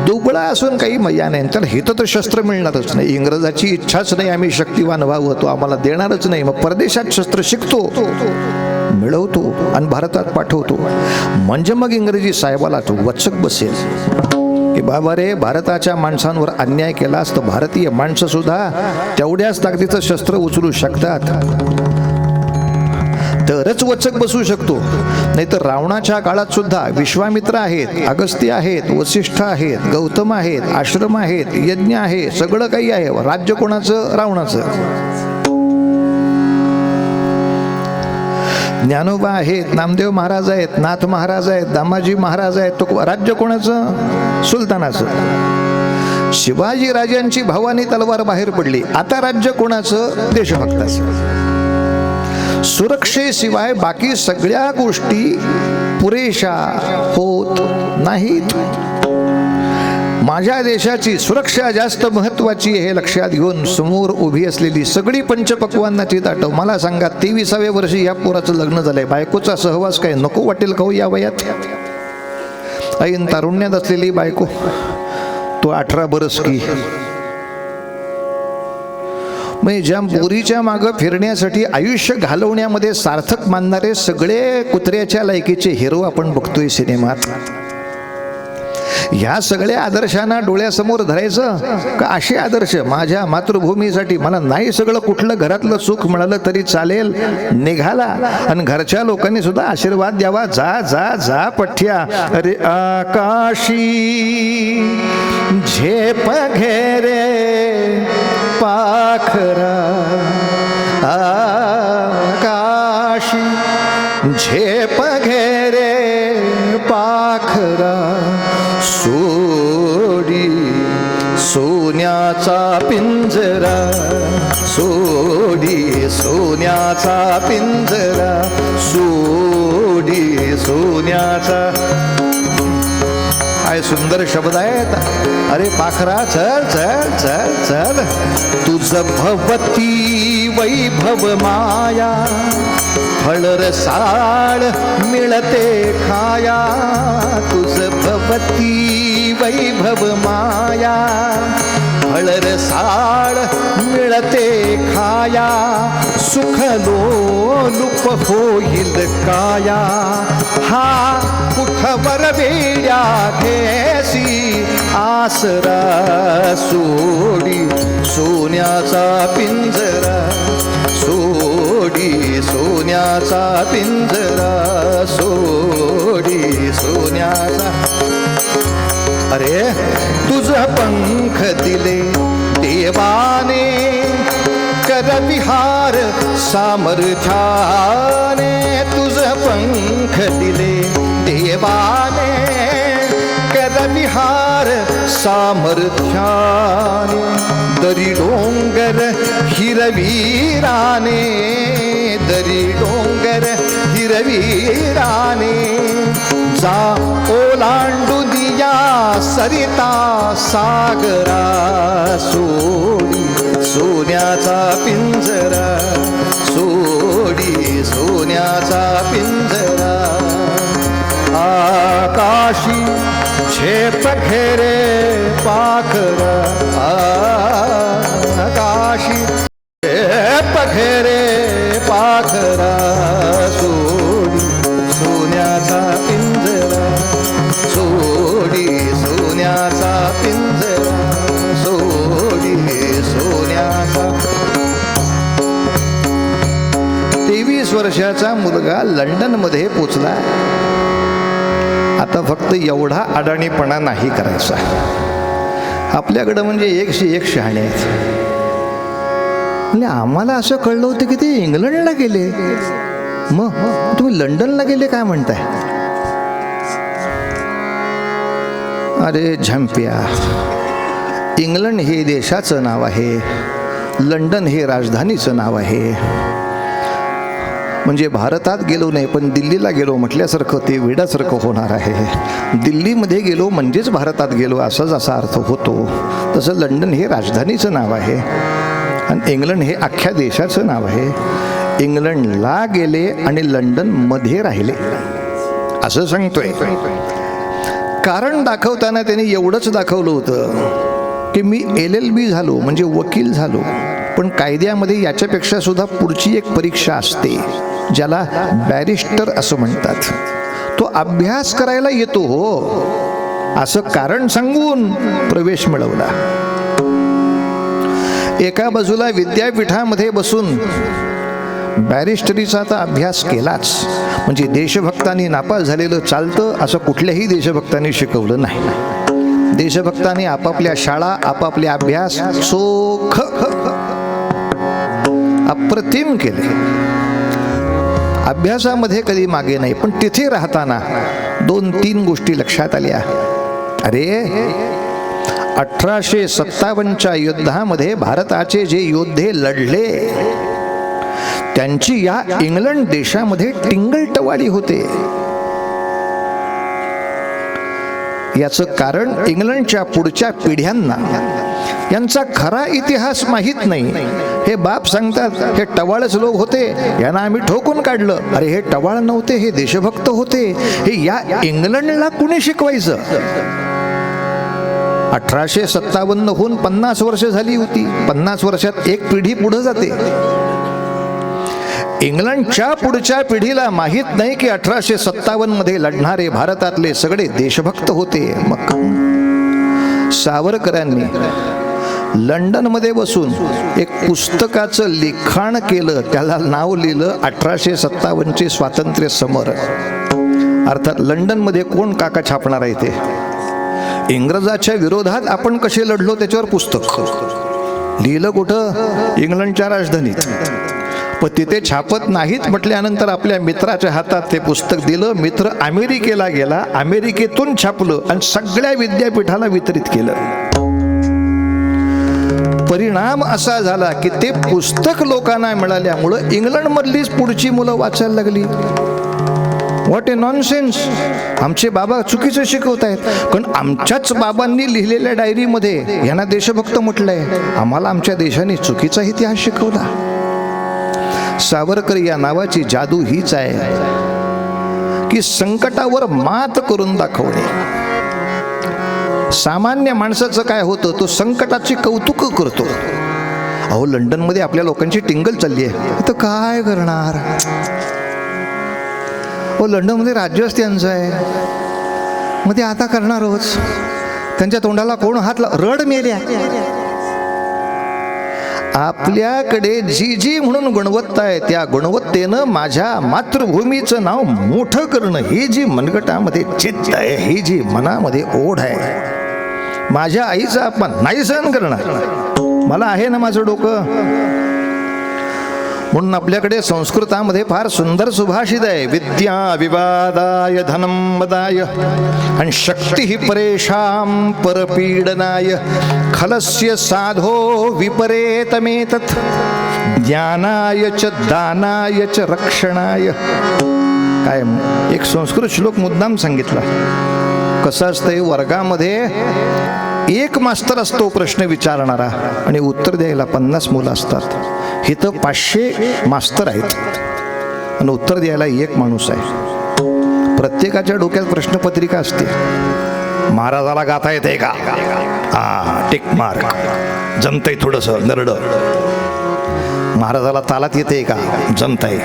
[SPEAKER 1] दुबळा असून काही मजा नाही, त्याला हित तर शस्त्र मिळणारच नाही. इंग्रजाची इच्छाच नाही आम्ही शक्तिवान व्हावं, तो आम्हाला देणारच नाही. मग परदेशात शस्त्र शिकतो, मिळवतो आणि भारतात पाठवतो. म्हणजे मग इंग्रजी साहेबाला तो वचक बसेल की बाबा रे, भारताच्या माणसांवर अन्याय केलास तर भारतीय माणसं सुद्धा तेवढ्याच ताकदीचं शस्त्र उचलू शकतात, तरच वचक बसू शकतो. नाहीतर रावणाच्या काळात सुद्धा विश्वामित्र आहेत, अगस्त्य आहेत, वसिष्ठ आहेत, गौतम आहेत, आश्रम आहेत, यज्ञ आहे, सगळं काही आहे. राज्य कोणाचं? रावणाचं. ज्ञानोबा आहेत, नामदेव महाराज आहेत, नाथ महाराज आहेत, दामाजी महाराज आहेत, तो राज्य कोणाचं? सुलतानाचं. शिवाजी राजांची भवानी तलवार बाहेर पडली, आता राज्य कोणाचं? देशभक्ताचं. सुरक्षेशिवाय बाकी सगळ्या गोष्टी पुरेशा होत नाहीत. माझ्या देशाची सुरक्षा जास्त महत्वाची हे लक्षात घेऊन समोर उभी असलेली सगळी पंचपक्वान्नाची ताटव. मला सांगा, 23व्या वर्षी या पोराचं लग्न झालंय, बायकोचा सहवास काय नको वाटेल का या वयात? ऐन तारुण्यात असलेली बायको, तो 18 बरस की. म्हणजे ज्या पोरीच्या मागं फिरण्यासाठी आयुष्य घालवण्यामध्ये सार्थक मानणारे सगळे कुत्र्याच्या लायकीचे हिरो आपण बघतोय सिनेमात. ह्या सगळ्या आदर्शांना डोळ्यासमोर धरायचं का? असे आदर्श माझ्या मातृभूमीसाठी मला नाही सगळं कुठलं घरातलं सुख मिळालं तरी चालेल, निघाला. आणि घरच्या लोकांनी सुद्धा आशीर्वाद द्यावा, जा जा जा पठ्या. अरे आकाशी झेप घेरे पाखरा, आकाशी झेप घे रे पाखरा सोडी सोन्याचा पिंजरा सोडी सोन्याचा पिंजरा सोडी सोन्याचा. काय सुंदर शब्द आहेत. अरे पाखरा चल चल चल चल, तुझ भवती वैभव माया, फळर साळ मिळते खाया. तुझ भवती वैभव माया, फळर साळ मिळते खाया. सुख लोलुप होईल काया, हा कुठवर वेड्या घेसी आसरा. सोडी सोन्याचा पिंजरा सोडी सोन्याचा पिंजरा सोडी सोन्याचा. अरे तुझ पंख दिले देवाने, कर विहार सामर्थ्याने. तुझ पंख दिले देवाने, कर विहार सामर्थ्याने. दरी डोंगर हिरवीराने, दरी डोंगर हिरवीराने. जा ओलांडू दिया सरिता सागरा. सोडी सोन्याचा पिंजरा सोडी सोन्याचा पिंजरा. आकाशी छेप घेरे पाखरा, आकाशी छेप घेरे पाखरा. सोडी सोन्याचा पिंजरा सोडी सोन्याचा पिंजरा सोडी सोन्याचा. 23 वर्षाचा मुलगा लंडनमध्ये पोचला. आता फक्त एवढा अडाणीपणा नाही करायचा. आपल्याकडं म्हणजे 101 शहाणे आहेत. म्हणजे आम्हाला असं कळलं होतं की ते इंग्लंडला गेले. मग तुम्ही लंडनला गेले काय म्हणताय? अरे झंप्या, इंग्लंड हे देशाचं नाव आहे, लंडन हे राजधानीचं नाव आहे. म्हणजे भारतात गेलो नाही पण दिल्लीला गेलो म्हटल्यासारखं ते वेडासारखं होणार आहे. दिल्लीमध्ये गेलो म्हणजेच भारतात गेलो असा जसा अर्थ होतो, तसं लंडन हे राजधानीचं नाव आहे आणि इंग्लंड हे अख्ख्या देशाचं नाव आहे. इंग्लंडला गेले आणि लंडनमध्ये राहिले असं सांगतोय. कारण दाखवताना त्यांनी एवढंच दाखवलं होतं की मी LLB झालो म्हणजे वकील झालो, पण कायद्यामध्ये याच्यापेक्षा सुद्धा पुढची एक परीक्षा असते ज्याला बॅरिस्टर असं म्हणतात. तो अभ्यास करायला येतो हो असं कारण सांगून प्रवेश मिळवला. एका बाजूला विद्यापीठामध्ये बसून बॅरिस्टरीचा आता अभ्यास केलाच म्हणजे देशभक्तांनी नापास झालेलं चालतं असं कुठल्याही देशभक्तांनी शिकवलं नाही. देशभक्तांनी आपापल्या शाळा आपापले अभ्यास चोख अप्रतिम केले. अभ्यासामध्ये कधी मागे नाही, पण तिथे राहताना 2-3 गोष्टी लक्षात आल्या. अरे 1857च्या युद्धामध्ये भारताचे जे योद्धे लढले त्यांची या इंग्लंड देशामध्ये टिंगलटवाडी होते. याचं कारण इंग्लंडच्या पुढच्या पिढ्यांना यांचा खरा इतिहास माहीत नाही. हे बाप सांगतात हे टवाळच लोक होते, यांना आम्ही ठोकून काढलं. अरे हे टवाळ नव्हते, हे देशभक्त होते. हे या इंग्लंडला कुणी शिकवायचं? 1857 होऊन 50 वर्ष झाली होती. 50 वर्षात एक पिढी पुढे जाते. इंग्लंडच्या पुढच्या पिढीला माहीत नाही की 1857 मध्ये लढणारे भारतातले सगळे देशभक्त होते. मग सावरकरांनी लंडनमध्ये बसून एक पुस्तकाचं लिखाण केलं, त्याला नाव लिहिलं 1857चे स्वातंत्र्य समर. अर्थात लंडनमध्ये कोण काका छापणार आहे ते? इंग्रजाच्या विरोधात आपण कसे लढलो त्याच्यावर पुस्तक लिहिलं. कुठं? इंग्लंडच्या राजधानीत. पण तिथे छापत नाहीत म्हटल्यानंतर आपल्या मित्राच्या हातात ते पुस्तक दिलं. मित्र अमेरिकेला गेला, अमेरिकेतून छापलं आणि सगळ्या विद्यापीठाला वितरित केलं. परिणाम असा झाला की ते पुस्तक लोकांना मिळाल्यामुळं इंग्लंडमधलीच पुढची मुलं वाचायला लागली. व्हॉट ए नॉनसेन्स, आमचे बाबा चुकीचं शिकवत आहेत. कारण आमच्याच बाबांनी लिहिलेल्या डायरीमध्ये यांना देशभक्त म्हटलंय, आम्हाला आमच्या देशाने चुकीचा इतिहास शिकवला. सावरकर या नावाची जादू हीच आहे की संकटावर मात करून दाखवणे. सामान्य माणसाचं काय होतं, तो संकटाची कौतुक करतो. अहो लंडनमध्ये आपल्या लोकांची टिंगल चालली आहे, तर काय करणार. हो लंडनमध्ये राज्यच त्यांचं आहे, मग ते आता करणार आहोत. त्यांच्या तोंडाला कोण हात रड मेल्या. आपल्याकडे जी जी म्हणून गुणवत्ता आहे त्या गुणवत्तेनं माझ्या मातृभूमीचं नाव मोठं करणं, ही जी मनगटामध्ये चित्त आहे, ही जी मनामध्ये ओढ आहे, माझ्या आईचा अपमान नाही सहन करणार. मला आहे ना माझं डोकं. म्हणून आपल्याकडे संस्कृतामध्ये फार सुंदर सुभाषित आहे, विद्या विवादाय धनं मदाय आणि शक्ती ही परेशां परपीडनाय खलस्य साधो विपरेतमेतत् ज्ञानाय च दानाय च रक्षणाय. काय एक संस्कृत श्लोक मुद्दाम सांगितला. कसं असतंय, वर्गामध्ये एक मास्तर असतो प्रश्न विचारणारा आणि उत्तर द्यायला 50 मुलं असतात. इथं 500 मास्तर आहेत आणि उत्तर द्यायला एक माणूस आहे. प्रत्येकाच्या डोक्यात प्रश्नपत्रिका असते. महाराजाला गाता येते का? Tick mark. जमतंय थोडंसं नरड. महाराजाला तालात येते का? जमतंय.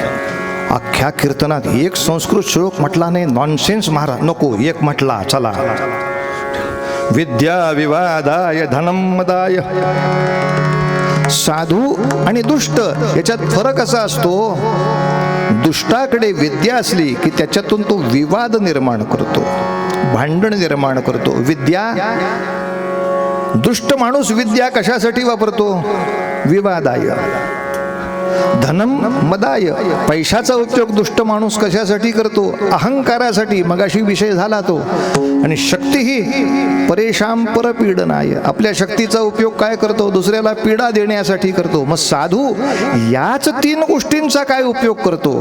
[SPEAKER 1] अख्ख्या कीर्तनात एक संस्कृत श्लोक म्हटला नाही, नॉनसेन्स महाराज नको, एक म्हटला चला. विद्या विवादाय धनं मदाय. साधू आणि दुष्ट याच्यात फरक असा असतो, दुष्टाकडे विद्या असली की त्याच्यातून तो विवाद निर्माण करतो, भांडण निर्माण करतो. विद्या, दुष्ट माणूस विद्या कशासाठी वापरतो? विवादाय. धनम मदाय, पैशाचा उपयोग दुष्ट माणूस कशासाठी करतो? अहंकारासाठी. मगाशी विषय झाला तो. आणि शक्ती ही परेशां परपीडनाय, आपल्या शक्तीचा उपयोग काय करतो? दुसऱ्याला पीडा देण्यासाठी करतो. मग साधू याच 3 गोष्टींचा काय उपयोग करतो?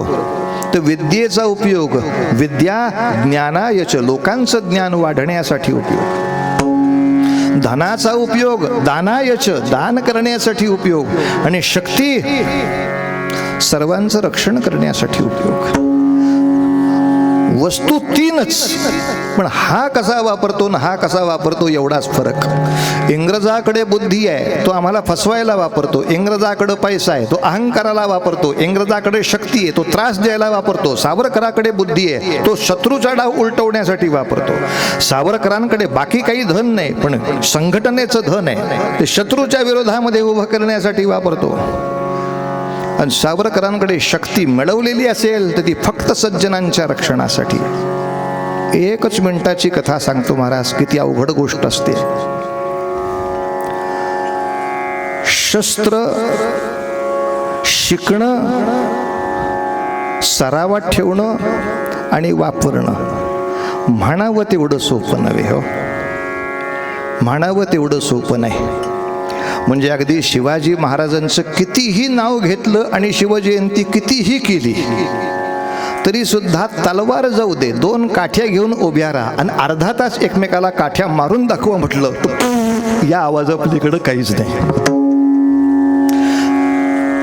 [SPEAKER 1] तर विद्येचा उपयोग, विद्या ज्ञानायच, लोकांचं ज्ञान वाढण्यासाठी उपयोग. धनाचा उपयोग दानायच, दान करण्यासाठी उपयोग. आणि शक्ती सर्वांचं रक्षण करण्यासाठी उपयोग. वस्तू 3च, पण हा कसा वापरतो ना हा कसा वापरतो एवढाच फरक. इंग्रजाकडे बुद्धी आहे, तो आम्हाला फसवायला वापरतो. इंग्रजाकडे पैसा आहे, तो अहंकाराला वापरतो. इंग्रजाकडे शक्ती आहे, तो त्रास द्यायला वापरतो. सावरकराकडे बुद्धी आहे, तो शत्रूचा डाव उलटवण्यासाठी वापरतो. सावरकरांकडे बाकी काही धन नाही, पण संघटनेचं धन आहे, ते शत्रूच्या विरोधामध्ये उभं करण्यासाठी वापरतो. आणि सावरकरांकडे शक्ती मिळवलेली असेल तर ती फक्त सज्जनांच्या रक्षणासाठी. 1 मिनिटाची कथा सांगतो महाराज, किती अवघड गोष्ट असते. शस्त्र शिकणं, सरावात ठेवणं आणि वापरणं म्हणावं तेवढं सोपं नव्हे. हो, म्हणावं तेवढं सोपं नाही. म्हणजे अगदी शिवाजी महाराजांचं कितीही नाव घेतलं आणि शिवजयंती कितीही केली तरी सुद्धा तलवार जाऊ दे, 2 काठ्या घेऊन उभ्या राहा आणि अर्धा तास एकमेकाला काठ्या मारून दाखवा म्हटलं तर या आवाजापलीकडं काहीच नाही.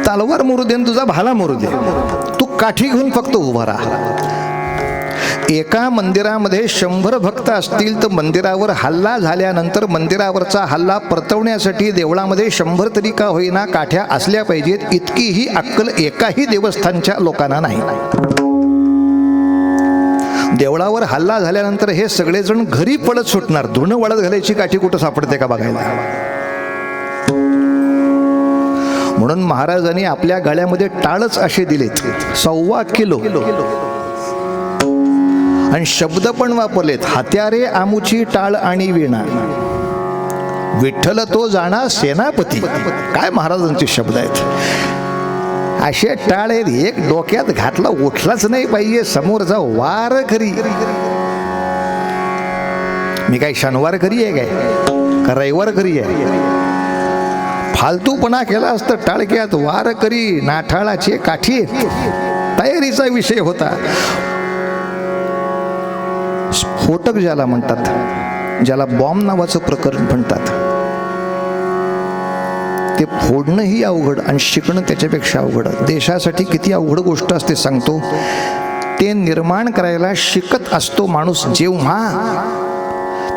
[SPEAKER 1] तलवार मोरू दे, तुझा भाला मोरू दे, तू काठी घेऊन फक्त उभा राहा. एका मंदिरामध्ये 100 भक्त असतील तर मंदिरावर हल्ला झाल्यानंतर मंदिरावरचा हल्ला परतवण्यासाठी देवळामध्ये 100 तरी का होईना काठ्या असल्या पाहिजेत. इतकीही अक्कल एकाही देवस्थानच्या लोकांना नाही. देवळावर हल्ला झाल्यानंतर हे सगळेजण घरी पळत सुटणार. धुणं वाळत घालायची काठी कुठं सापडते का बघायला. म्हणून महाराजांनी आपल्या गळ्यामध्ये टाळच असे दिलेत, 1.25 किलो. आणि शब्द पण वापरलेत, हात्यारे आमुची टाळ आणि विणा, विठ्ठल तो जाणा सेनापती. काय महाराजांचे शब्द आहेत. असे टाळ आहेत, एक डोक्यात घातला उठलाच नाही पाहिजे, समोरचा वार खरी. मी काय शनिवार करी आहे काय का रविवार करी आहे? फालतूपणा केला असतं टाळक्यात वार करी नाठाळाचे काठी, तयारीचा विषय होता. स्फोटक ज्याला म्हणतात, ज्याला बॉम्ब नावाचं प्रकरण म्हणतात, ते फोडणंही अवघड आणि शिकणं त्याच्यापेक्षा अवघड. देशासाठी किती अवघड गोष्ट असते सांगतो. ते निर्माण करायला शिकत असतो माणूस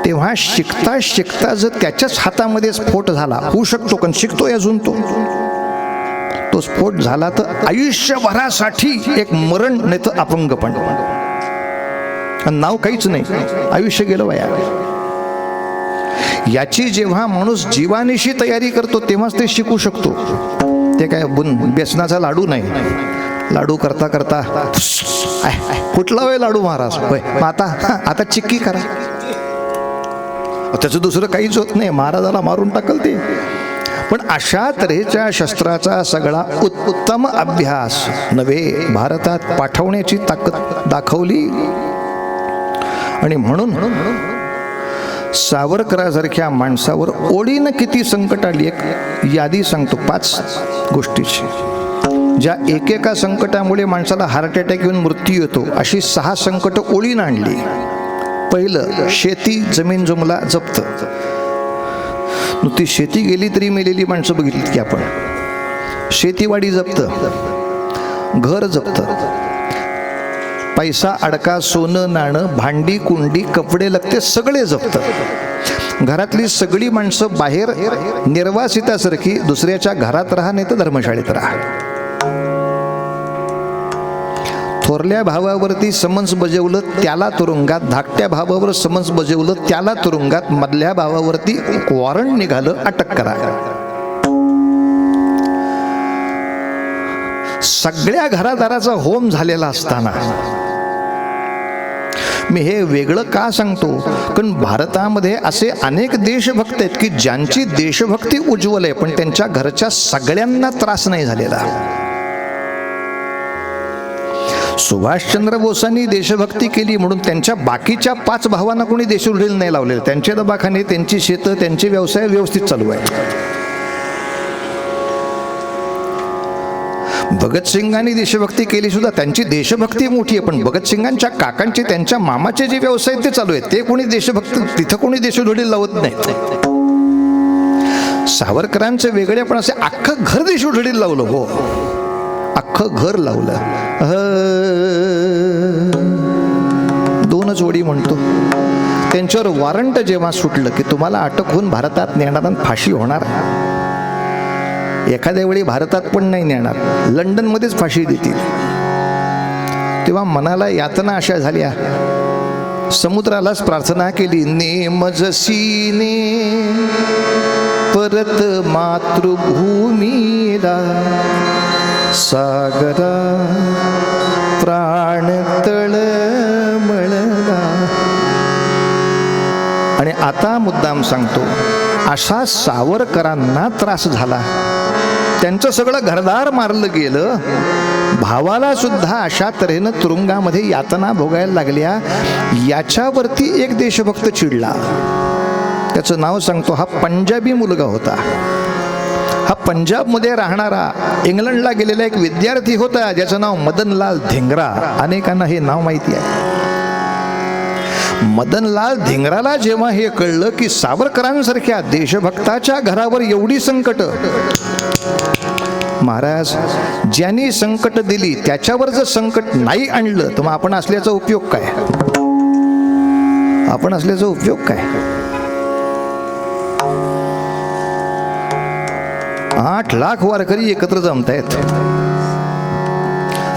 [SPEAKER 1] तेव्हा शिकता शिकता जर त्याच्याच हातामध्ये स्फोट झाला, होऊ शकतो कारण शिकतोय अजून तो स्फोट झाला तर आयुष्यभरासाठी एक मरण नाही तर अपंगपण, नाव काहीच नाही, आयुष्य गेलं वाया. याची जेव्हा माणूस जीवानिशी तयारी करतो तेव्हाच ते शिकू शकतो. ते काय बेसनाचा लाडू नाही, लाडू करता करता कुठला वेळ लाडू महाराज होय, मग आता चिक्की करा, त्याचं दुसरं काहीच होत नाही, महाराजाला मारून टाकल ते. पण अशा तऱ्हेच्या शस्त्राचा सगळा उत्तम अभ्यास नव्हे, भारतात पाठवण्याची ताकद दाखवली. आणि म्हणून सावरकरासारख्या माणसावर ओळीनं किती संकट आली. एक यादी सांगतो 5 गोष्टीची, ज्या एकेका संकटामुळे माणसाला हार्ट अटॅक येऊन मृत्यू येतो, अशी 6 संकट ओळीनं आणली. पहिलं, शेती जमीन जमला जप्त. नुकती शेती गेली तरी मेलेली माणसं बघितलीत की आपण. शेतीवाडी जप्त, घर जप्त, पैसा अडका, सोनं नाणं, भांडी कुंडी, कपडे लत्ते सगळे जप्त. घरातली सगळी माणसं बाहेर निर्वासितासारखी दुसऱ्याच्या घरात राहा नाही तर धर्मशाळेत राहा. थोरल्या भावावरती समन्स बजावलं त्याला तुरुंगात, धाकट्या भावावर समन्स बजावलं त्याला तुरुंगात, मधल्या भावावरती वॉरंट निघालं अटक करा. सगळ्या घरादाराचा होम झालेला असताना मी हे वेगळं का सांगतो, कारण भारतामध्ये असे अनेक देशभक्त आहेत की ज्यांची देशभक्ती उज्ज्वल आहे, पण त्यांच्या घरच्या सगळ्यांना त्रास नाही झालेला. सुभाषचंद्र बोसांनी देशभक्ती केली म्हणून त्यांच्या बाकीच्या 5 भावांना कोणी देशोधडीला नाही लावलेलं. त्यांचे दवाखाने, त्यांची शेतं, त्यांचे व्यवसाय व्यवस्थित चालू आहे. भगतसिंगांनी देशभक्ती केली सुद्धा, त्यांची देशभक्ती मोठी आहे, पण भगतसिंगांच्या काकांचे, त्यांच्या मामाचे जे व्यवसाय ते चालू आहेत, ते कोणी देशभक्त, तिथं कोणी देशोधडीला लावत नाही. सावरकरांचे वेगळे पण असे अख्खं घर देशोधडीला लावलं. हो, अख्खं घर लावलं. 2च ओळी म्हणतो. त्यांच्यावर वॉरंट जेव्हा सुटलं की तुम्हाला अटक होऊन भारतात नेणार आणि फाशी होणार, एखाद्या वेळी भारतात पण नाही नेणार, लंडनमध्येच फाशी देतील, तेव्हा मनाला यातना अशा झाल्या, समुद्रालाच प्रार्थना केली, नेमजसीने परत मातृभूमीला, सागरा प्राण तळमळला. आणि आता मुद्दाम सांगतो, अशा सावरकरांना त्रास झाला, त्यांचं सगळं घरदार मारलं गेलं, भावाला सुद्धा अशा तऱ्हेनं तुरुंगामध्ये यातना भोगायला लागल्या. याच्यावरती एक देशभक्त चिडला. त्याचं नाव सांगतो. हा पंजाबी मुलगा होता. हा पंजाबमध्ये राहणारा इंग्लंडला गेलेला एक विद्यार्थी होता, ज्याचं नाव मदनलाल धिंगरा. अनेकांना हे नाव माहिती आहे. मदनलाल धिंगराला जेव्हा हे कळलं की सावरकरांसारख्या देशभक्ताच्या घरावर एवढी संकट, महाराज ज्यांनी संकट दिली त्याच्यावर जर संकट नाही आणलं तर मग आपण असल्याचा उपयोग काय? आपण असल्याचा उपयोग काय? 8 लाख वारकरी एकत्र जमतायत.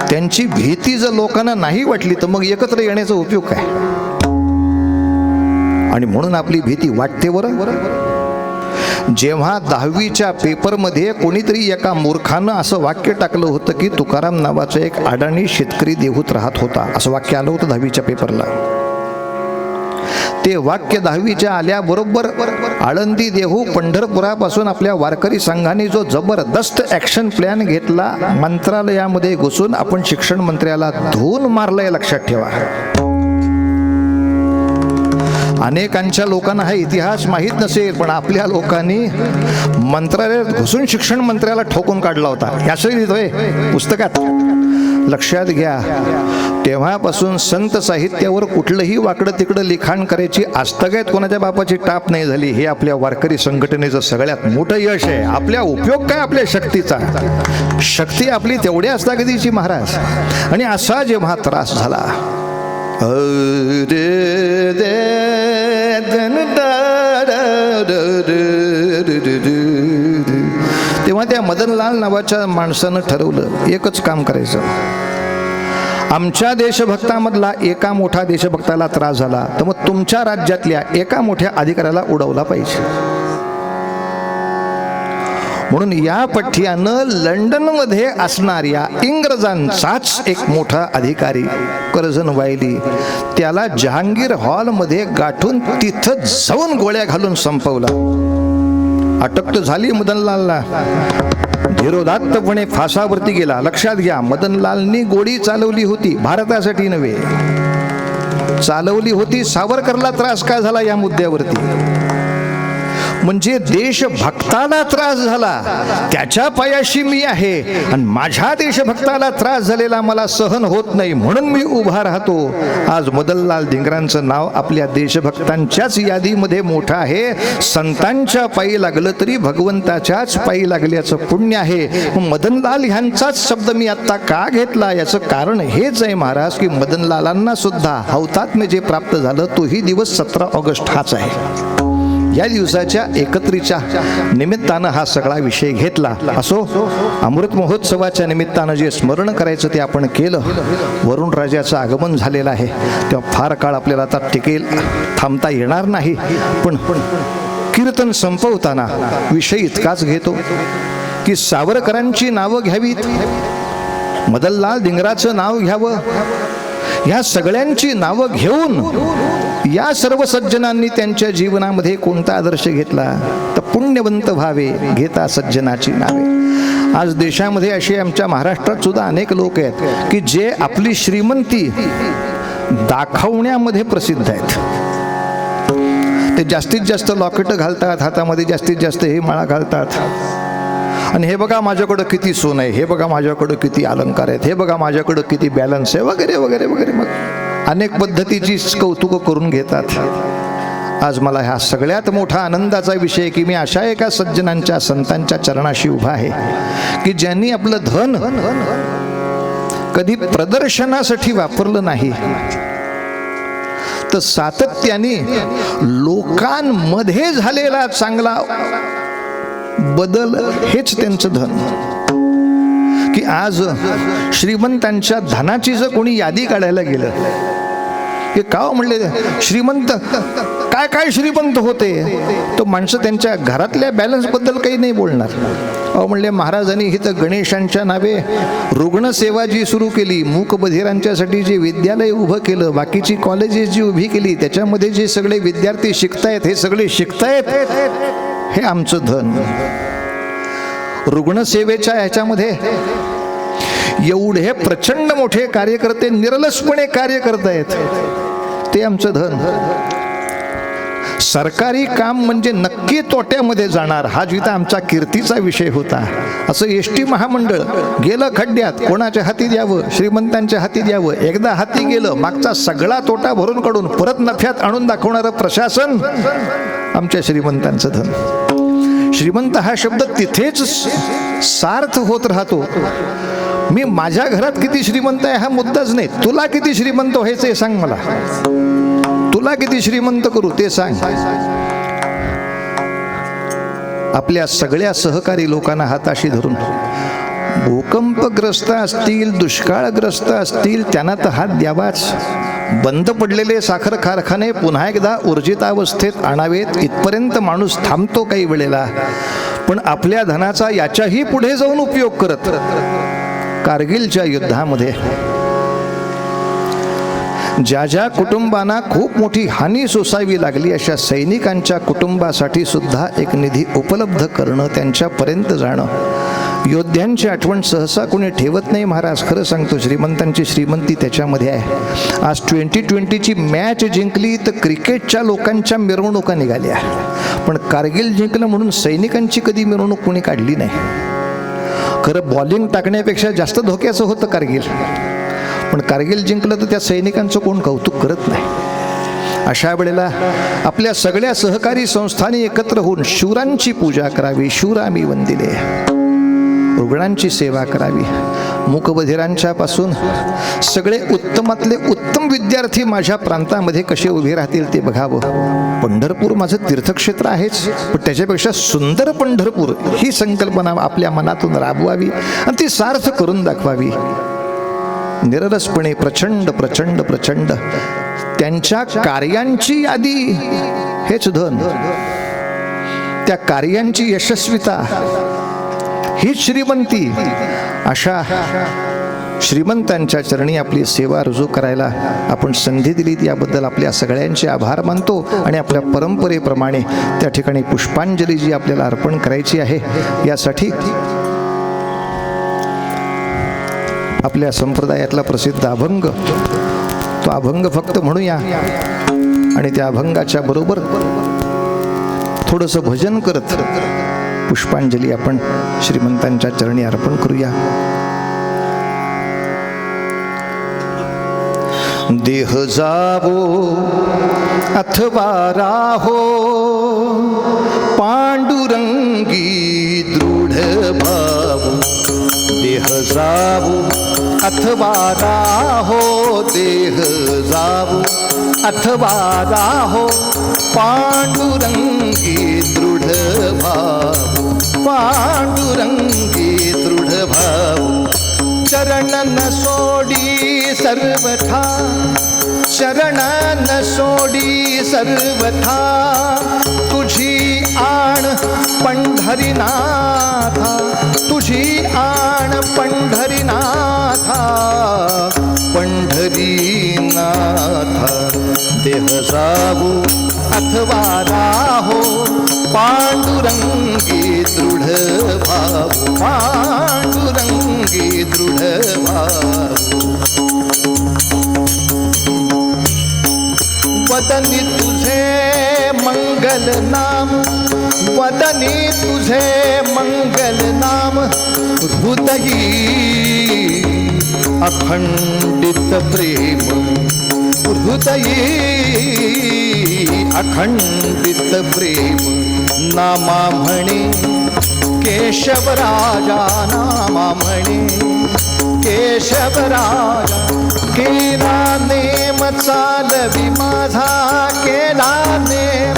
[SPEAKER 1] त्यांची भीती जर लोकांना नाही वाटली तर मग एकत्र येण्याचा उपयोग काय? आणि म्हणून आपली भीती वाटते बरं. जेव्हा 10वीच्या पेपरमध्ये कोणीतरी एका मूर्खानं असं वाक्य टाकलं होतं की तुकाराम नावाचा एक अडाणी शेतकरी देहूत राहत होता, असं वाक्य आलं होतं 10वीच्या पेपरला. ते वाक्य 10वीच्या आल्याबरोबर आळंदी, देहू, पंढरपुरापासून आपल्या वारकरी संघाने जो जबरदस्त ॲक्शन प्लॅन घेतला, मंत्रालयामध्ये घुसून आपण शिक्षण मंत्र्याला धून मारलंय, लक्षात ठेवा. अनेकांच्या लोकांना हा इतिहास माहीत नसेल, पण आपल्या लोकांनी मंत्रालयात घुसून शिक्षण मंत्र्याला ठोकून काढला होता. यासही लिहितोय पुस्तकात. लक्षात घ्या, तेव्हापासून संत साहित्यावर कुठलंही वाकडं तिकडं लिखाण करायची आजतगायत कोणाच्या बापाची टाप नाही झाली. हे आपल्या वारकरी संघटनेचं सगळ्यात मोठं यश आहे. आपल्या उपयोग काय आपल्या शक्तीचा? शक्ती आपली तेवढी असता कधीची महाराज. आणि असा जेव्हा त्रास झाला, तेव्हा त्या मदनलाल नावाच्या माणसानं ठरवलं एकच काम करायचं. आमच्या देशभक्तामधला एका मोठ्या देशभक्ताला त्रास झाला तर मग तुमच्या राज्यातल्या एका मोठ्या अधिकाऱ्याला उडवला पाहिजे. म्हणून या पठ्यानं लंडनमध्ये असणाऱ्या इंग्रजांचाच एक मोठा अधिकारी कर्झन वायली, त्याला जहांगीर हॉलमध्ये गाठून तिथं जाऊन गोळ्या घालून संपवला. अटक तर झाली मदनलालला, धीरोदात्तपणे फासावरती गेला. लक्षात घ्या, मदनलालनी गोळी चालवली होती भारतासाठी नव्हे, चालवली होती सावरकरला त्रास का झाला या मुद्द्यावरती. म्हणजे देशभक्ताला त्रास झाला, त्याच्या पायाशी मी आहे आणि माझ्या देशभक्ताला त्रास झालेला मला सहन होत नाही, म्हणून मी उभा राहतो. आज मदनलाल धिंगरांचं नाव आपल्या देशभक्तांच्याच यादीमध्ये मोठं आहे. संतांच्या पायी लागलं तरी भगवंताच्याच पायी लागल्याचं पुण्य आहे. मदनलाल ह्यांचाच शब्द मी आता का घेतला, याचं कारण हेच आहे महाराज की मदनलालांना सुद्धा हौतात्म्य जे प्राप्त झालं तोही दिवस 17 ऑगस्ट हाच आहे. या दिवसाच्या एकत्रीच्या निमित्तानं हा सगळा विषय घेतला. असो, अमृत महोत्सवाच्या निमित्तानं जे स्मरण करायचं ते आपण केलं. वरुण राजाचं आगमन झालेलं आहे, तेव्हा फार काळ आपल्याला आता टिकेल थांबता येणार नाही. पण कीर्तन संपवताना विषय इतकाच घेतो की सावरकरांची नावं घ्यावीत, मदनलाल धिंगराचं नाव घ्यावं. ह्या सगळ्यांची नावं घेऊन या सर्व सज्जनांनी त्यांच्या जीवनामध्ये कोणता आदर्श घेतला तर पुण्यवंत व्हावे घेता सज्जनाची नावे. आज देशामध्ये असे आमच्या महाराष्ट्रात सुद्धा अनेक लोक आहेत की जे आपली श्रीमंती दाखवण्यामध्ये प्रसिद्ध आहेत. ते जास्तीत जास्त लॉकेट घालतात, हातामध्ये जास्तीत जास्त हे माळा घालतात, आणि हे बघा माझ्याकडं किती सोनं आहे, हे बघा माझ्याकडं किती अलंकार आहेत, हे बघा माझ्याकडं किती बॅलन्स आहे, वगैरे वगैरे वगैरे. मग अनेक पद्धतीची कौतुकं करून घेतात. आज मला हा सगळ्यात मोठा आनंदाचा विषय की मी अशा एका सज्जनांच्या संतांच्या चरणाशी उभा आहे की ज्यांनी आपलं धन कधी प्रदर्शनासाठी वापरलं नाही, तर सातत्याने लोकांमध्ये झालेला चांगला बदल हेच त्यांचं धन. की आज श्रीमंतांच्या धनाची जर कोणी यादी काढायला गेलं की का म्हणले श्रीमंत काय काय श्रीमंत होते, तर माणसं त्यांच्या घरातल्या बॅलन्स बद्दल काही नाही बोलणार. म्हणले महाराजांनी इथं गणेशांच्या नावे रुग्णसेवा जी सुरू केली, मूकबधिरांच्यासाठी जे विद्यालय उभं केलं, बाकीची कॉलेजेस जी उभी केली, त्याच्यामध्ये जे सगळे विद्यार्थी शिकतायत, हे सगळे शिकतायत, हे आमचं धन. रुग्णसेवेच्या ह्याच्यामध्ये एवढे प्रचंड मोठे कार्यकर्ते निरलसपणे कार्य करतायत, ते आमचं धन. सरकारी काम म्हणजे नक्की तोट्यामध्ये जाणार, हा जिथं आमचा कीर्तीचा विषय होता. असं एसटी महामंडळ गेलं खड्ड्यात, कोणाच्या हाती द्यावं, श्रीमंतांच्या हाती द्यावं. एकदा हाती गेलं, मागचा सगळा तोटा भरून काढून परत नफ्यात आणून दाखवणारं प्रशासन आमच्या श्रीमंतांचं धन. श्रीमंत हा शब्द तिथेच सार्थ होत राहतो. मी माझ्या घरात किती श्रीमंत आहे हा मुद्दाच नाही, तुला किती श्रीमंत व्हायचं हे सांग मला, तुला किती श्रीमंत करू ते सांग. आपल्या सगळ्या सहकारी लोकांना हाताशी धरून, भूकंपग्रस्त असतील, दुष्काळग्रस्त असतील, त्यांना तर हात द्यावाच. बंद पडलेले साखर कारखाने पुन्हा एकदा ऊर्जितावस्थेत आणावेत, इथपर्यंत माणूस थांबतो काही वेळेला. पण आपल्या धनाचा याच्याही पुढे जाऊन उपयोग करत कारगिलच्या युद्धामध्ये ज्या ज्या कुटुंबांना खूप मोठी हानी सोसावी लागली अशा सैनिकांच्या कुटुंबासाठी सुद्धा एक निधी उपलब्ध करणं, त्यांच्यापर्यंत जाणं. योद्ध्यांची आठवण सहसा कोणी ठेवत नाही महाराज. खरं सांगतो, श्रीमंतांची श्रीमंती त्याच्यामध्ये आहे. आज 2020ची मॅच जिंकली तर क्रिकेटच्या लोकांच्या मिरवणुका निघाल्या, पण कारगिल जिंकलं म्हणून सैनिकांची कधी मिरवणूक कोणी काढली नाही. खरं बॉलिंग टाकण्यापेक्षा जास्त धोक्याचं होतं कारगिल, पण कारगिल जिंकलं तर त्या सैनिकांचं कोण कौतुक करत नाही. अशा वेळेला आपल्या सगळ्या सहकारी संस्थांनी एकत्र होऊन शूरांची पूजा करावी. शूरामी वंदिले, रुग्णांची सेवा करावी. मूकबधिरांच्या पासून सगळे उत्तमातले उत्तम विद्यार्थी माझ्या प्रांतामध्ये कसे उभे राहतील ते बघावं. पंढरपूर माझं तीर्थक्षेत्र आहेच, पण त्याच्यापेक्षा सुंदर पंढरपूर ही संकल्पना आपल्या मनातून राबवावी आणि ती सार्थ करून दाखवावी. निरलसपणे प्रचंड प्रचंड प्रचंड त्यांच्या कार्यांची यादी हेच धन, त्या कार्यांची यशस्विता हीच श्रीमंती. अशा श्रीमंतांच्या चरणी आपली सेवा रुजू करायला आपण संधी दिलीत याबद्दल आपल्या सगळ्यांचे आभार मानतो. आणि आपल्या परंपरेप्रमाणे त्या ठिकाणी पुष्पांजली जी आपल्याला अर्पण करायची आहे, यासाठी आपल्या संप्रदायातला प्रसिद्ध अभंग, तो अभंग फक्त म्हणूया आणि त्या अभंगाच्या बरोबर थोडंसं भजन करत पुष्पांजली आपण श्रीमंतांच्या चरणी अर्पण करूया. देह जावो अथवा राहो पांडुरंगी दृढ भाव. देह जावो अथवा राहो, देह जावो अथवा राहो पांडुरंगी दृढ भाव. पांडुरंगी दृढ भाव. चरण न सोडी सर्वथा, चरण न सोडी सर्वथा. तुझी आण पंढरीनाथा, तुझी आण पंढरीनाथा. पंढरीनाथा. देह जावो अथवा राहो पांडुरंगी दृढ भाव. पांडुरंगी दृढ भाव. वदनी तुझे मंगल नाम, वदनी तुझे मंगल नाम. हृदयी अखंडित प्रेम, हृदयी अखंडित प्रेम. नामा म्हणे केशवराजा, नामा म्हणे केशवराजा. केला नेम चालवी माझा, केला नेम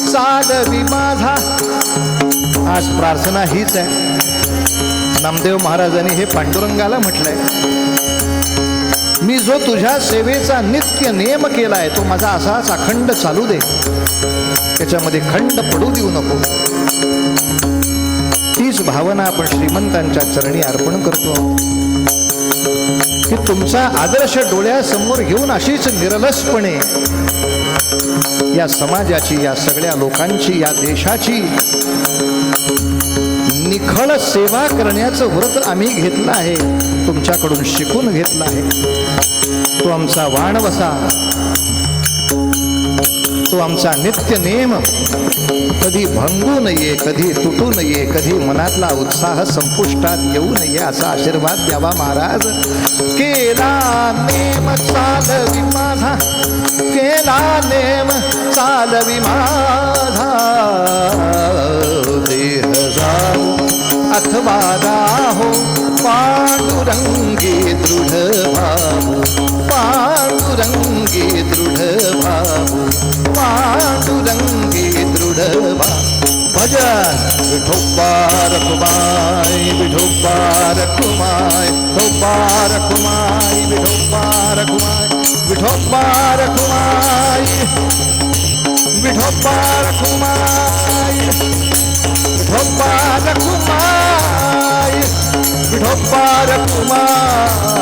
[SPEAKER 1] चालवी माझा. आज प्रार्थना हीच आहे. नामदेव महाराजांनी हे पांडुरंगाला म्हटलंय, मी जो तुझ्या सेवेचा नित्य नेम केलाय तो माझा असाच अखंड चालू दे, त्याच्यामध्ये खंड पडू देऊ नको. तीच भावना आपण श्रीमंतांच्या चरणी अर्पण करतो की तुमचा आदर्श डोळ्यासमोर घेऊन अशीच निरलसपणे या समाजाची, या सगळ्या लोकांची, या देशाची निखळ सेवा करण्याचं व्रत आम्ही घेतलं आहे, तुमच्याकडून शिकून घेतलं आहे. तो आमचा वाणवसा, तो आमचा नित्य नेम कधी भंगू नये, कधी तुटू नये, कधी मनातला उत्साह संपुष्टात येऊ नये असा आशीर्वाद द्यावा महाराज. केला नेम चालवी माझा, केला नेम चालवी माझा. देह जाओ अथवा राहो पांडुरंगी दृढ भाव. पांडुरंगी दृढ भाव. पांडुरंगी दृढ भाव. भजन विठोबा रखुमाई, विठोबा रखुमाई, विठोबा रखुमाई, विठोबा रखुमाई, विठोबा रखुमाई, विठोबा रखुमाई, विठोबा रखुमाई, विठोबा रखुमाई.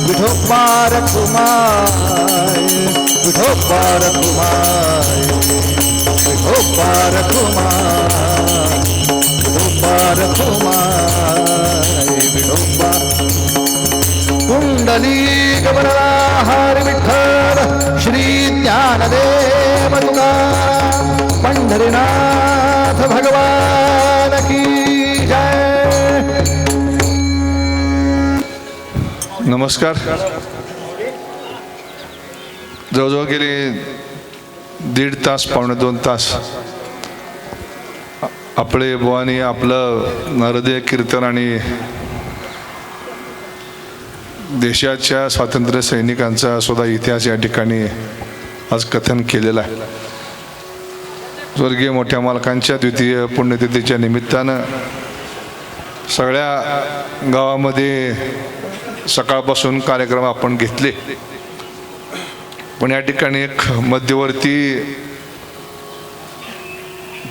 [SPEAKER 1] विठोबा रखुमाय विठोबा रखुमाय विठोबा रखुमाय विठोबा रखुमाय विठोबा कुंडली गवरला हरी विठ्ठल श्री ज्ञानदेव तुकाराम पंढरीनाथ भगवान की जय.
[SPEAKER 2] नमस्कार. जवळजवळ गेले 1.5 तास पावणे 2 तास आपले बुवानी आपलं हृदय कीर्तन आणि देशाच्या स्वातंत्र्य सैनिकांचा सुद्धा इतिहास या ठिकाणी आज कथन केलेला आहे. स्वर्गीय मोठ्या मालकांच्या द्वितीय पुण्यतिथीच्या निमित्तानं सगळ्या गावामध्ये सकाळपासून कार्यक्रम आपण घेतले, पण या ठिकाणी एक मध्यवर्ती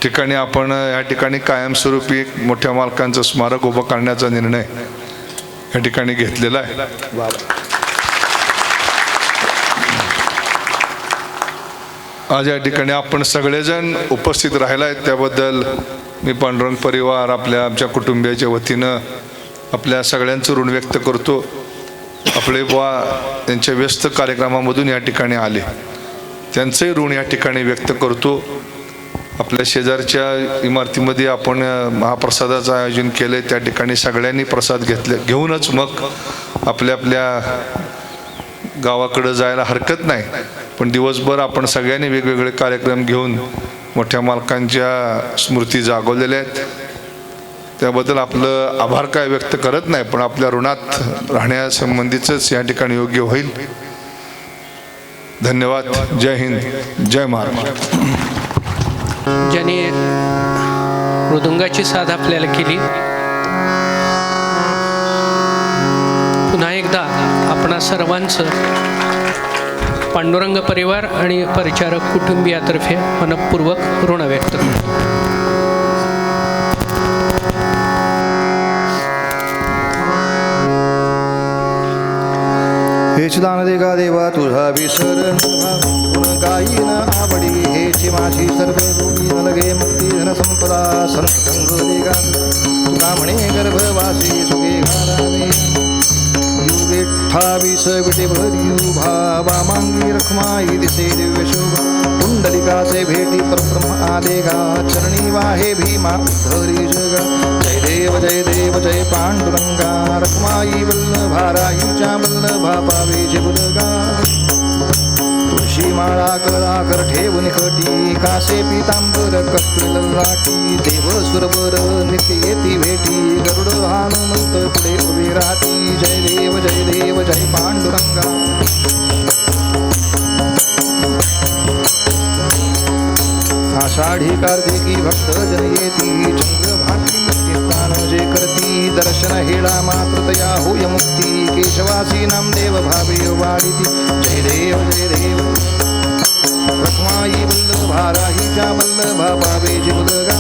[SPEAKER 2] ठिकाणी आपण या ठिकाणी कायमस्वरूपी एक मोठ्या मालकांचं स्मारक उभं करण्याचा निर्णय या ठिकाणी घेतलेला आहे. आज या ठिकाणी आपण सगळेजण उपस्थित राहिला आहेत त्याबद्दल मी पांडुरंग परिवार आमच्या कुटुंबियाच्या वतीनं आपल्या सगळ्यांचं ऋण व्यक्त करतो. आपले बुवा त्यांच्या व्यस्त कार्यक्रमामधून या ठिकाणी आले, त्यांचंही ऋण या ठिकाणी व्यक्त करतो. आपल्या शेजारच्या इमारतीमध्ये आपण महाप्रसादाचं आयोजन केलं आहे, त्या ठिकाणी सगळ्यांनी प्रसाद घेऊनच मग आपल्या गावाकडं जायला हरकत नाही, पण दिवसभर आपण सगळ्यांनी वेगवेगळे कार्यक्रम घेऊन मोठ्या मालकांच्या स्मृती जागवलेल्या आहेत. त्याबद्दल आपलं आभार काय व्यक्त करत नाही, पण आपल्या ऋणात राहण्यासंबंधीच या ठिकाणी योग्य होईल. धन्यवाद. जय हिंद, जय महाराष्ट्र.
[SPEAKER 3] ज्याने मृदुंगाची साथ आपल्याला केली, पुन्हा एकदा आपणा सर्वांचं पांडुरंग परिवार आणि परिचारक कुटुंबियातर्फे मनपूर्वक ऋण व्यक्त करतो.
[SPEAKER 1] हे चिदानंदे का देवा तुझा विसरण गुण गायी ना आवडी, हेची माझी सर्व जोडी नलगे मुक्ती धन संपदा संत संग देगा तुला म्हणे गर्भवासी सुगे घालावे. युगे 28 विटे भरी उभा वामांगी रखमाई दिसे दिव्य शोभा, कुंडलिकाचे भेटी परब्रह्म आलेगा चरणी वाहे भीमा धरी जगा. जय देव जय देव जय पांडुरंगा रखमाई वल्लभा राहीच्या वल्लभा पावे जिबुलगा. तुळशी माळा कळा कर ठेवून खटी, कासे पितांबर कस्तुरी लाटी, देव सुरवर नित्य येती भेटी, गरुड हनुमंत पुढे उभे राहती. जय देव जय पांडुरंगा. आषाढी कार्तिकी भक्त जन येती, चंद्रभागी कीर्तन जे करती, दर्शन हेळा मातृतया होय मुक्ती, केशवासी नामदेव भावे वाढिती. जय देव रखमाई वल्लभा राहीच्या वल्लभा पावे जिबुलगा.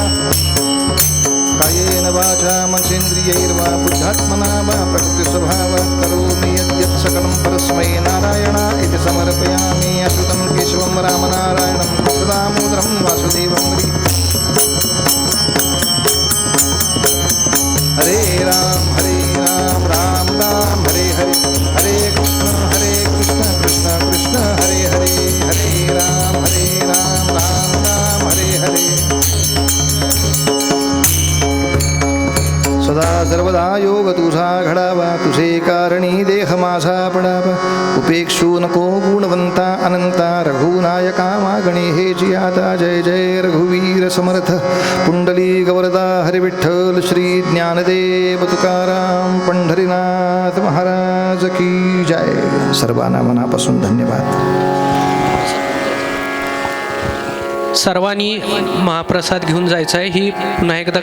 [SPEAKER 1] कायेन वाचा मनसेंद्रियैर्वा बुद्धात्मना वा प्रकृती स्वभावात् करोमि यद्यत् सकलं परस्मै नारायणाय समर्पयामि. अच्युतं केशवं रामनारायणं दामोदरं वासुदेवं हरि. हरे राम राम राम हरे हरे, हरे कृष्ण कृष्ण कृष्ण हरे हरे, हरे राम राम राम हरे हरे. सदा सर्वदा योग तुझा घडावा, तुझे कारणी देह माझा पडावा. उपेक्षू नको गुणवंता अनंता, रघुनायका मागणी हे जियाता. जय जय रघुवीर समर्थ पुंडली गवरदा हरि विठ्ठल श्री ज्ञानदेव तुकाराम पंढरीनाथ महाराज की जय. सर्वांना मनापासून धन्यवाद.
[SPEAKER 3] सर्वांनी महाप्रसाद घेऊन जायचा आहे. ही पुन्हा एकदा